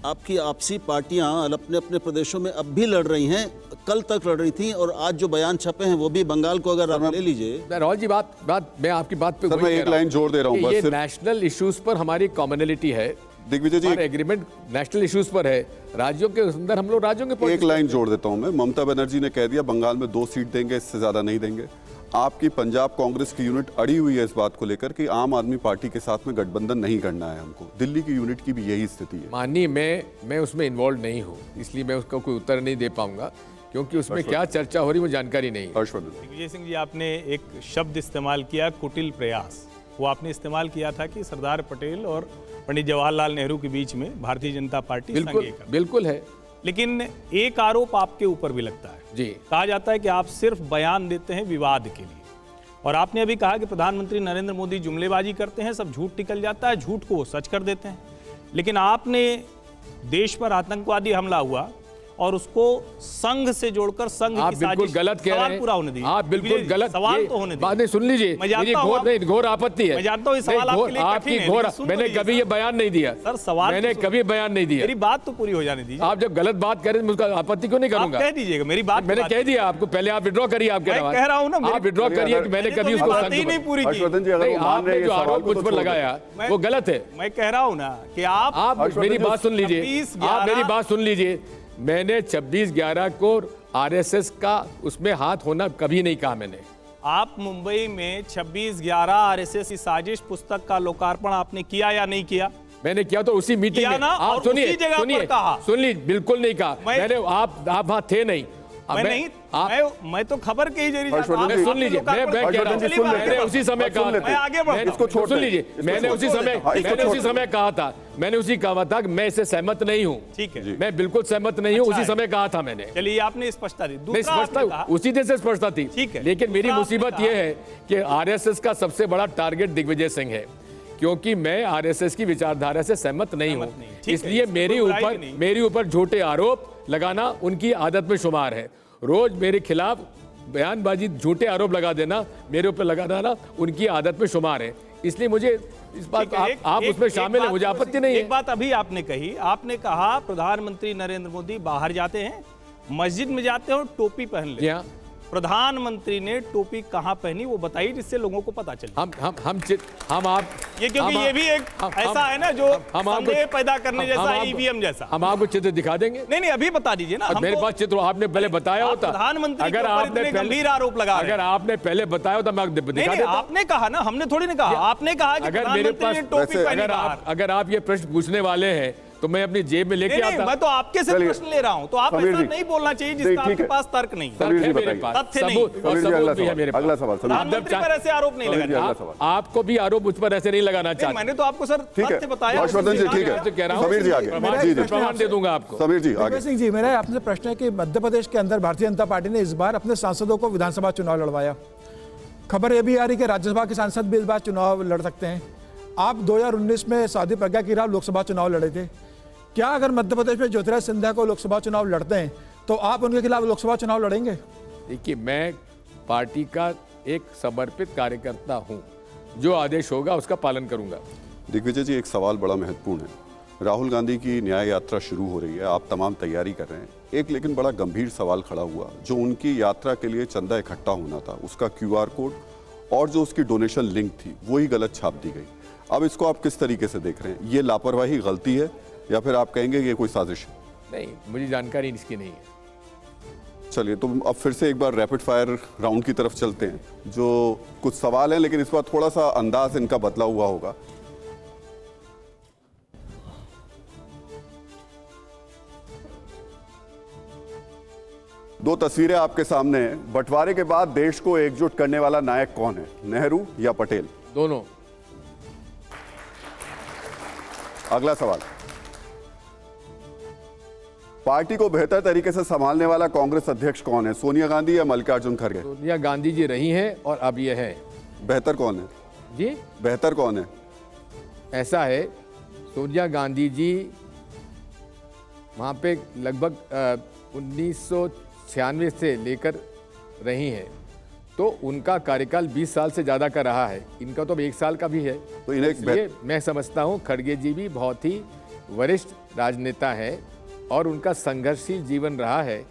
आपकी आपसी पार्टियां अपने अपने प्रदेशों में अब भी लड़ रही हैं, कल तक लड़ रही थी, और आज जो बयान छपे हैं वो भी बंगाल को अगर आप ले लीजिए। राहुल जी, बात मैं आपकी बात पे मैं एक लाइन जोड़ दे रहा हूँ, ये नेशनल इश्यूज पर हमारी कॉमनलिटी है। दिग्विजय जी, एग्रीमेंट नेशनल इश्यूज पर है, राज्यों के अंदर हम लोग राज्यों के। एक लाइन जोड़ देता हूं मैं। ममता बनर्जी ने कह दिया बंगाल में 2 सीट देंगे, इससे ज्यादा नहीं देंगे। आपकी पंजाब कांग्रेस की यूनिट अड़ी हुई है इस बात को लेकर कि आम आदमी पार्टी के साथ में गठबंधन नहीं करना है हमको। दिल्ली की यूनिट की भी यही स्थिति है। माननीय, मैं उसमें इन्वॉल्व नहीं हूँ, इसलिए मैं उसका कोई उत्तर नहीं दे पाऊंगा, क्योंकि उसमें क्या चर्चा हो रही वो जानकारी नहीं है। दिग्विजय सिंह जी, आपने एक शब्द इस्तेमाल किया, कुटिल प्रयास। वो आपने इस्तेमाल किया था कि सरदार पटेल और पंडित जवाहरलाल नेहरू के बीच में भारतीय जनता पार्टी बिल्कुल है। लेकिन एक आरोप आपके ऊपर भी लगता है जी। कहा जाता है कि आप सिर्फ बयान देते हैं विवाद के लिए, और आपने अभी कहा कि प्रधानमंत्री नरेंद्र मोदी जुमलेबाजी करते हैं, सब झूठ निकल जाता है, झूठ को वो सच कर देते हैं। लेकिन आपने देश पर आतंकवादी हमला हुआ और उसको संघ से जोड़कर संघ आप की बिल्कुल साजिश, गलत कह रहे हैं। पूरा होने दीजिए। आप बिल्कुल गलत, सवाल तो होने दीजिए। बात नहीं, सुन लीजिए, मेरी घोर आपत्ति है। मैं जानता हूं ये सवाल आपके लिए आपकी घोर, मैंने कभी ये बयान नहीं दिया सर। सवाल मैंने कभी बयान नहीं दिया। मेरी बात तो पूरी हो जाने दीजिए। आप जब गलत बात करें तो उसका आपत्ति क्यों नहीं करूंगा? कह दीजिएगा, मेरी बात मैंने कह दिया आपको, पहले आप विड्रॉ करिए। आप कह रहा हूं ना, आप विड्रॉ करिए कि मैंने कभी उसको नहीं पूरी की। आपने जो आरोप मुझ पर लगाया वो गलत है। मैं कह रहा हूं ना कि आप मेरी बात सुन लीजिए, आप मेरी बात सुन लीजिए। मैंने 26/11 को आरएसएस का उसमें हाथ होना कभी नहीं कहा मैंने। आप मुंबई में 26/11 आरएसएस की साजिश पुस्तक का लोकार्पण आपने किया या नहीं किया? मैंने किया तो उसी मीटिंग में। आप सुनिए, सुन लीजिए, बिल्कुल नहीं कहा मैंने। आप वहां थे नहीं। मैं नहीं, मैं तो खबर के ही जरिए सुन लीजिए, मैंने उसी समय कहा था, सुन लीजिए, मैंने उसी समय कहा था, मैंने उसी कहा था कि मैं इससे सहमत नहीं हूँ। ठीक है, मैं बिल्कुल सहमत नहीं हूँ, उसी समय कहा था मैंने। चलिए, आपने स्पष्टता दी, उसी दिन से स्पष्टता थी। ठीक है, लेकिन मेरी मुसीबत यह है कि आरएसएस का सबसे बड़ा टारगेट दिग्विजय सिंह है, क्योंकि मैं आरएसएस की विचारधारा से सहमत नहीं हूं, इसलिए मेरी ऊपर झूठे आरोप लगाना उनकी आदत में शुमार है। रोज मेरे खिलाफ बयानबाजी, झूठे आरोप लगा देना, मेरे ऊपर लगा देना उनकी आदत में शुमार है। इसलिए मुझे इस बात आप उसमें शामिल हैं, मुझे आपत्ति नहीं है। एक बात अभी आपने कही, आपने कहा प्रधानमंत्री नरेंद्र मोदी बाहर जाते हैं, मस्जिद में जाते हैं और टोपी पहन लेते हैं। प्रधानमंत्री ने टोपी कहां पहनी वो बताइए, जिससे लोगों को पता चले। हम आप ये, क्योंकि ये भी एक ऐसा है ना जो संदेह पैदा करने जैसा, ईवीएम जैसा। हम आपको चित्र दिखा देंगे। नहीं, अभी बता दीजिए ना। मेरे पास चित्र आपने पहले बताया होता। प्रधानमंत्री अगर आपने गंभीर आरोप लगा, अगर आपने पहले बताया होता मैं दिखा देता। आपने कहा ना, हमने थोड़ी ना कहा, आपने कहा कि प्रधानमंत्री ने टोपी पहनी। अगर आप ये प्रश्न पूछने वाले हैं तो मैं अपनी जेब में लेके आता। मैं तो आपके से प्रश्न ले रहा हूं, तो आप ऐसा नहीं बोलना चाहिए जिसका आपके पास तर्क नहीं। तर्क है मेरे पास, सबूत भी है मेरे पास। अगला सवाल। प्रधानमंत्री पर ऐसे आरोप नहीं लगाना। आपको भी आरोप मुझ पर ऐसे नहीं लगाना चाहते। मैंने तो आपको सर तथ्य बताया। हर्षवर्धन जी, ठीक है, कह रहा हूं, समीर जी आगे प्रमाण दे दूंगा आपको। समीर जी आगे। सिंह जी, मेरा आपसे प्रश्न है कि मध्य प्रदेश के अंदर भारतीय जनता पार्टी ने इस बार अपने सांसदों को विधानसभा चुनाव लड़वाया। खबर यह भी आ रही कि राज्यसभा के सांसद भी इस बार चुनाव लड़ सकते हैं। आप 2019 में साध्वी प्रज्ञा की राव लोकसभा चुनाव लड़े थे। क्या अगर मध्य प्रदेश में ज्योतिरादित्य सिंधिया को लोकसभा चुनाव लड़ते हैं तो आप उनके खिलाफ लोकसभा चुनाव लड़ेंगे? देखिए, मैं पार्टी का एक समर्पित कार्यकर्ता हूं, जो आदेश होगा उसका पालन करूंगा। दिग्विजय जी, एक सवाल बड़ा महत्वपूर्ण है। राहुल गांधी की न्याय यात्रा शुरू हो रही है, आप तमाम तैयारी कर रहे हैं। एक लेकिन बड़ा गंभीर सवाल खड़ा हुआ, जो उनकी यात्रा के लिए चंदा इकट्ठा होना था, उसका QR कोड और जो उसकी डोनेशन लिंक थी वही गलत छाप दी गई। अब इसको आप किस तरीके से देख रहे हैं? ये लापरवाही, गलती है, या फिर आप कहेंगे ये कोई साजिश है? नहीं, मुझे जानकारी इसकी नहीं है। चलिए, तो अब फिर से एक बार रैपिड फायर राउंड की तरफ चलते हैं। जो कुछ सवाल हैं, लेकिन इस बार थोड़ा सा अंदाज इनका बदला हुआ होगा। दो तस्वीरें आपके सामने हैं। बंटवारे के बाद देश को एकजुट करने वाला नायक कौन है, नेहरू या पटेल? दोनों। अगला सवाल, पार्टी को बेहतर तरीके से संभालने वाला कांग्रेस अध्यक्ष कौन है, सोनिया गांधी या मल्लिकार्जुन खड़गे? सोनिया गांधी जी रही हैं और अब ये है। बेहतर कौन है जी? बेहतर कौन है? ऐसा है, सोनिया गांधी जी वहाँ पे लगभग 1996 से लेकर रही हैं, तो उनका कार्यकाल 20 साल से ज़्यादा का रहा है। इनका तो 1 साल का भी है। तो इन्हें मैं समझता हूँ खड़गे जी भी बहुत ही वरिष्ठ राजनेता है और उनका संघर्षशील जीवन रहा है,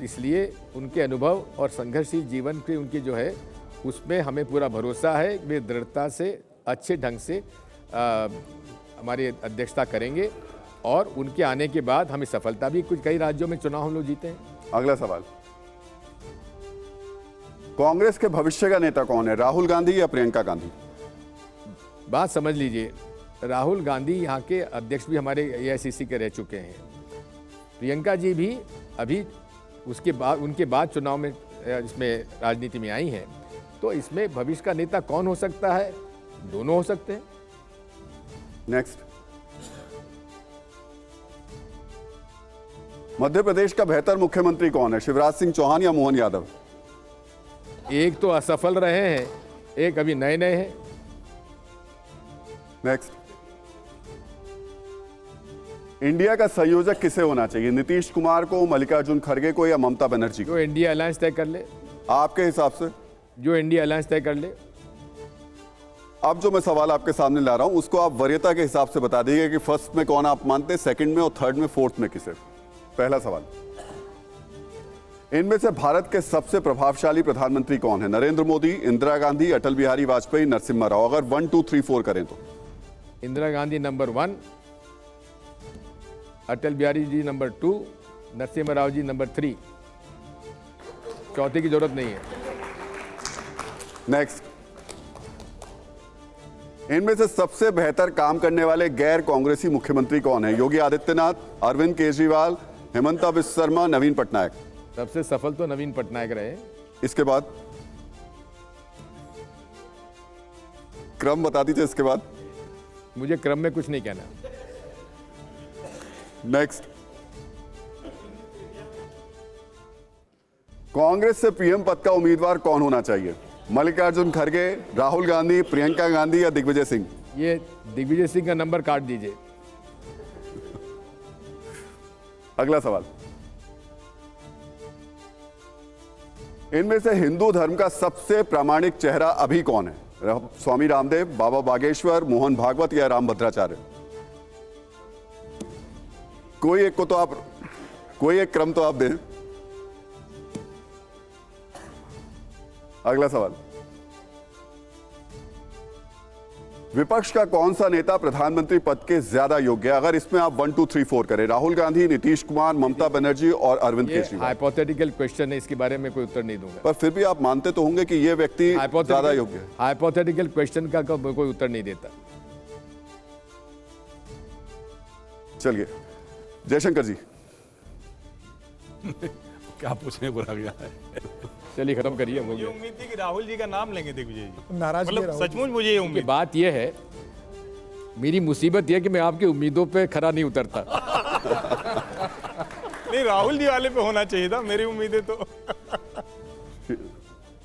इसलिए उनके अनुभव और संघर्षशील जीवन के उनकी जो है उसमें हमें पूरा भरोसा है। वे दृढ़ता से, अच्छे ढंग से हमारी अध्यक्षता करेंगे और उनके आने के बाद हमें सफलता भी, कुछ कई राज्यों में चुनाव हम लोग जीते हैं। अगला सवाल, कांग्रेस के भविष्य का नेता कौन है, राहुल गांधी या प्रियंका गांधी? बात समझ लीजिए, राहुल गांधी यहाँ के अध्यक्ष भी हमारे AICC के रह चुके हैं। प्रियंका जी भी अभी उनके बाद चुनाव में इसमें राजनीति में आई हैं, तो इसमें भविष्य का नेता कौन हो सकता है? दोनों हो सकते हैं। नेक्स्ट, मध्य प्रदेश का बेहतर मुख्यमंत्री कौन है, शिवराज सिंह चौहान या मोहन यादव? एक तो असफल रहे हैं, एक अभी नए नए हैं। नेक्स्ट, इंडिया का संयोजक किसे होना चाहिए, नीतीश कुमार को, मल्लिकार्जुन खड़गे को या ममता बनर्जी को? जो इंडिया अलायंस तय कर ले। आपके हिसाब से? जो इंडिया अलायंस तय कर ले। अब जो मैं सवाल आपके सामने ला रहा हूं उसको आप वरीयता के हिसाब से बता दीजिए कि फर्स्ट में कौन आप मानते हैं, सेकंड में और थर्ड में, फोर्थ में किसे? पहला सवाल, इनमें से भारत के सबसे प्रभावशाली प्रधानमंत्री कौन है, नरेंद्र मोदी, इंदिरा गांधी, अटल बिहारी वाजपेयी, नरसिम्हा राव? अगर 1 2 3 4 करें तो? Indira Gandhi number 1, Atal Bihari ji number 2, Narasimha Rao ji number 3। चौथे की जरूरत नहीं है। नेक्स्ट, इनमें से सबसे बेहतर काम करने वाले गैर कांग्रेसी मुख्यमंत्री कौन है, योगी आदित्यनाथ, अरविंद केजरीवाल, हेमंता बिस्वा शर्मा, नवीन पटनायक? सबसे सफल तो नवीन पटनायक रहे। इसके बाद क्रम बता दीजिए। इसके बाद मुझे क्रम में कुछ नहीं कहना। नेक्स्ट, कांग्रेस से पीएम पद का उम्मीदवार कौन होना चाहिए? मल्लिकार्जुन खड़गे, राहुल गांधी, प्रियंका गांधी या दिग्विजय सिंह? ये दिग्विजय सिंह का नंबर काट दीजिए। अगला सवाल, इनमें से हिंदू धर्म का सबसे प्रामाणिक चेहरा अभी कौन है? स्वामी रामदेव, बाबा बागेश्वर, मोहन भागवत या राम भद्राचार्य? कोई एक क्रम तो आप दें। अगला सवाल, विपक्ष का कौन सा नेता प्रधानमंत्री पद के ज्यादा योग्य है? अगर इसमें आप 1 2 3 4 करें, राहुल गांधी, नीतीश कुमार, ममता बनर्जी और अरविंद केजरीवाल। हाइपोथेटिकल क्वेश्चन है, इसके बारे में कोई उत्तर नहीं दूंगा। पर फिर भी आप मानते तो होंगे कि यह व्यक्ति ज्यादा योग्य है। हाइपोथेटिकल क्वेश्चन का कोई उत्तर नहीं देता। चलिए जयशंकर जी। क्या पूछने को रह गया है? चलिए खत्म करिए। मुझे उम्मीद थी कि राहुल जी का नाम लेंगे दिग्विजय जी। नाराज मतलब सचमुच मुझे ये उम्मीद। बात यह है, मेरी मुसीबत यह कि मैं आपकी उम्मीदों पे खरा नहीं उतरता। नहीं, राहुल जी वाले पे होना चाहिए था, मेरी उम्मीदें तो।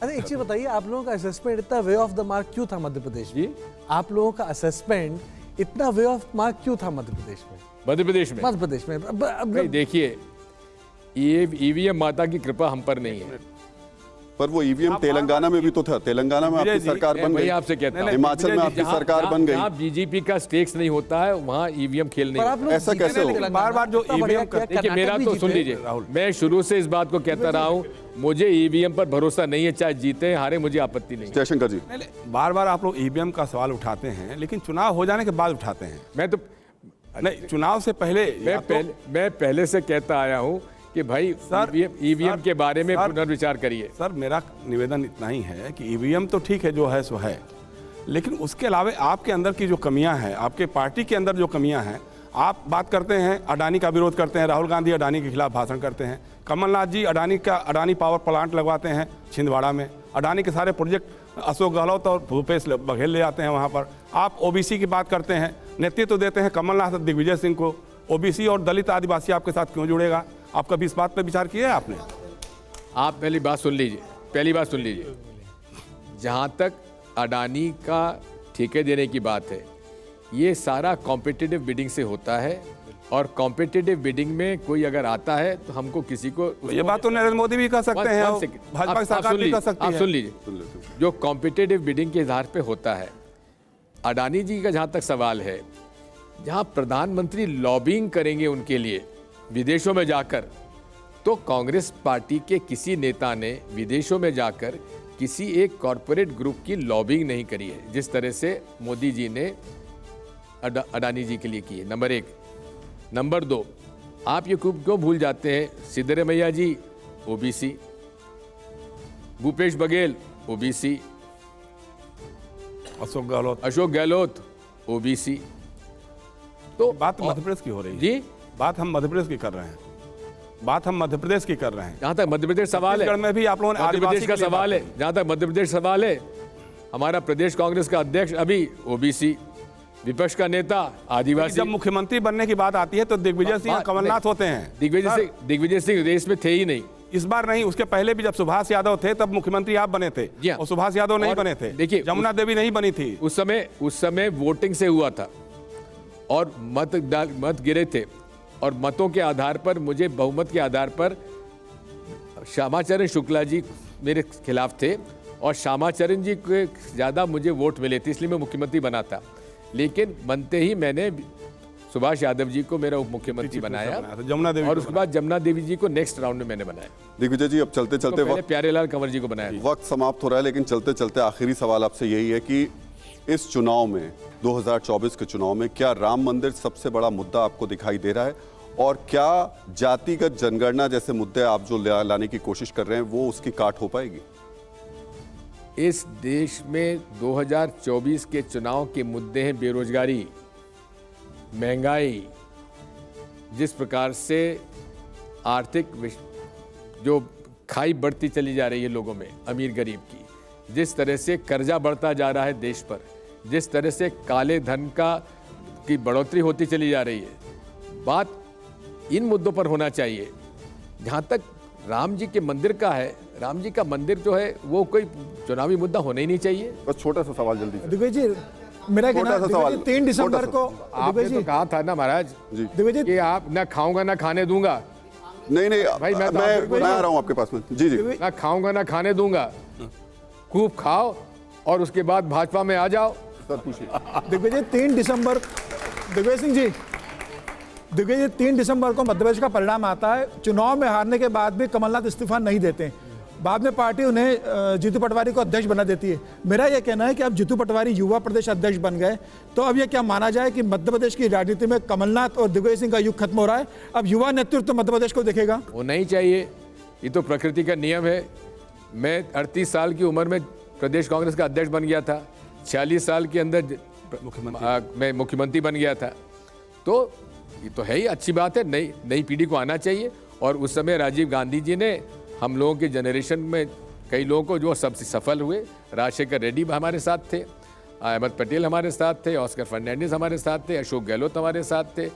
अरे एक चीज बताइए, आप लोगों का असेसमेंट इतना वे ऑफ द मार्क क्यों था मध्य प्रदेश में? आप लोगों का असेसमेंट इतना वे ऑफ मार्क क्यों था मध्य प्रदेश में? मध्य प्रदेश में देखिए, ये ईवीएम माता की कृपा हम पर नहीं है। पर वो ईवीएम तेलंगाना में भी तो था। तेलंगाना में आपकी सरकार बन गई। आपसे कहता हूं, हिमाचल में आपकी सरकार बन गई। जहां बीजेपी का स्टेक्स नहीं होता है वहां ईवीएम खेल नहीं होता। ऐसा कैसे हो? बार बार जो ईवीएम देखिए, मेरा तो सुन लीजिए, मैं शुरू से इस बात को कहता रहा हूं, मुझे ईवीएम पर भरोसा नहीं है, चाहे जीते हारे मुझे आपत्ति नहीं। जयशंकर जी, बार बार आप लोग ईवीएम का सवाल उठाते हैं, लेकिन चुनाव हो जाने के बाद उठाते हैं। मैं तो नहीं, चुनाव से पहले मैं पहले से कहता आया हूं कि भाई सर ईवीएम के बारे में पुनर्विचार करिए। सर, मेरा निवेदन इतना ही है कि ईवीएम तो ठीक है, जो है सो है, लेकिन उसके अलावा आपके अंदर की जो कमियां हैं, आपके पार्टी के अंदर जो कमियां हैं, आप बात करते हैं, अडानी का विरोध करते हैं, राहुल गांधी अडानी के खिलाफ भाषण करते हैं, कमलनाथ जी अडानी पावर प्लांट लगवाते हैं छिंदवाड़ा में, अडानी के सारे प्रोजेक्ट अशोक गहलोत और भूपेश बघेल ले जाते हैं वहाँ पर। आप ओबीसी की बात करते हैं, नेतृत्व देते हैं कमलनाथ और दिग्विजय सिंह को। ओबीसी और दलित आदिवासी आपके साथ क्यों जुड़ेगा? आप कभी इस बात पर विचार किया है आपने? आप पहली बात सुन लीजिए, जहां तक अडानी का ठेके देने की बात है, ये सारा कॉम्पिटिटिव बिडिंग से होता है, और कॉम्पिटिटिव बिडिंग में कोई अगर आता है तो हमको किसी को ये बात तो नरेंद्र मोदी भी कर सकते हैं, भाजपा सरकार भी कर सकती है। आप सुन लीजिए, जो कॉम्पिटिटिव बिडिंग के आधार पे होता है, अडानी जी का जहां तक सवाल है, जहां प्रधानमंत्री लॉबिंग करेंगे उनके लिए विदेशों में जाकर, तो कांग्रेस पार्टी के किसी नेता ने विदेशों में जाकर किसी एक कॉरपोरेट ग्रुप की लॉबिंग नहीं करी है, जिस तरह से मोदी जी ने अडानी जी के लिए की है। नंबर 1। नंबर 2, आप ये क्यों भूल जाते हैं, Siddaramaiah ji OBC, Bhupesh Baghel OBC, Ashok Gehlot OBC. तो बात मध्य प्रदेश की हो रही है जी, बात हम मध्य प्रदेश की कर रहे हैं, जहां तक मध्य प्रदेश सवाल है, में भी आप लोगों ने मध्य प्रदेश का सवाल है, जहां तक मध्य प्रदेश सवाल है, हमारा प्रदेश कांग्रेस का अध्यक्ष अभी ओबीसी, विपक्ष का नेता आदिवासी। जब मुख्यमंत्री बनने की बात आती है तो दिग्विजय सिंह कमलनाथ होते हैं। दिग्विजय सिंह रेस में थे ही नहीं। इस बार नहीं, उसके पहले भी जब सुभाष यादव थे तब मुख्यमंत्री आप बने थे, और सुभाष यादव नहीं बने थे। देखिए, जमुना देवी नहीं बनी थी। उस समय वोटिंग से हुआ था और मत गिरे थे, और मतों के आधार पर, मुझे बहुमत के आधार पर श्यामाचरण शुक्ला जी मेरे खिलाफ थे, और श्यामाचरण जी को ज़्यादा मुझे वोट मिले थे, इसलिए मैं मुख्यमंत्री बना था। लेकिन बनते ही मैंने सुभाष यादव जी को मेरा उप मुख्यमंत्री बनाया, जमुना देवी, और उसके बाद जमुना देवी जी को नेक्स्ट राउंड में मैंने बनाया। दिग्विजय जी, अब चलते चलते वक्त प्यारेलाल कंवर जी को बनाया। वक्त समाप्त हो रहा है, लेकिन चलते चलते आखिरी सवाल आपसे यही है कि इस चुनाव में, 2024 के चुनाव में, क्या राम मंदिर सबसे बड़ा मुद्दा आपको दिखाई दे रहा है, और क्या जातिगत जनगणना जैसे मुद्दे आप जो लाने की कोशिश कर रहे हैं वो उसकी काट हो पाएगी? इस देश में 2024 के चुनाव के मुद्दे हैं बेरोजगारी, महंगाई, जिस प्रकार से आर्थिक जो खाई बढ़ती चली जा रही है लोगों में, अमीर गरीब की, जिस तरह से कर्जा बढ़ता जा रहा है देश पर, जिस तरह से काले धन की बढ़ोतरी होती चली जा रही है, बात इन मुद्दों पर होना चाहिए। जहाँ तक राम जी के मंदिर का है, राम जी का मंदिर जो है वो कोई चुनावी मुद्दा होना ही नहीं चाहिए। बस छोटा सा सवाल जल्दी से। दिग्विजय जी, मेरा कहना है, दिग्विजय जी, 3 दिसंबर को आपने तो कहा था ना महाराज दिग्विजय कि आप ना खाऊंगा ना खाने दूंगा। नहीं भाई मैं आ रहा हूं आपके पास में। जी जी। ना खाऊंगा ना खाने दूंगा, खूब खाओ और उसके बाद भाजपा में आ जाओ। सर पूछिए। दिग्विजय 3 दिसंबर, दिग्विजय सिंह जी, दिग्विजय 3 दिसंबर को मध्य प्रदेश का परिणाम आता है। चुनाव में हारने के बाद भी कमलनाथ इस्तीफा नहीं देते, बाद में पार्टी उन्हें जीतू पटवारी को अध्यक्ष बना देती है। मेरा यह कहना है कि अब जीतू पटवारी युवा प्रदेश अध्यक्ष बन गए, तो अब यह क्या माना जाए कि मध्य प्रदेश की राजनीति में कमलनाथ और दिग्विजय सिंह का युग खत्म हो रहा है, अब युवा नेतृत्व मध्य प्रदेश को देखेगा? वो नहीं चाहिए, ये तो प्रकृति का नियम है। मैं 38 साल की उम्र में प्रदेश कांग्रेस का अध्यक्ष बन गया था, 46 साल के अंदर मैं मुख्यमंत्री बन गया था। तो ये तो है ही, अच्छी बात है, नई पीढ़ी को आना चाहिए। और उस समय राजीव गांधी जी ने हम लोगों के जनरेशन में कई लोगों को जो सबसे सफल हुए, राजशेखर रेड्डी हमारे साथ थे, अहमद पटेल हमारे साथ थे, ऑस्कर फर्नांडिस हमारे साथ थे, अशोक गहलोत हमारे साथ थे,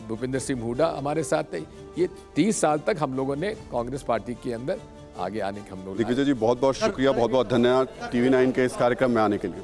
भूपेंद्र सिंह हुड्डा हमारे साथ थे। ये 30 साल तक हम लोगों ने कांग्रेस पार्टी के अंदर आगे आने के हम लोग। दिग्विजय जी बहुत बहुत शुक्रिया, बहुत बहुत धन्यवाद TV9 के इस कार्यक्रम में आने के लिए।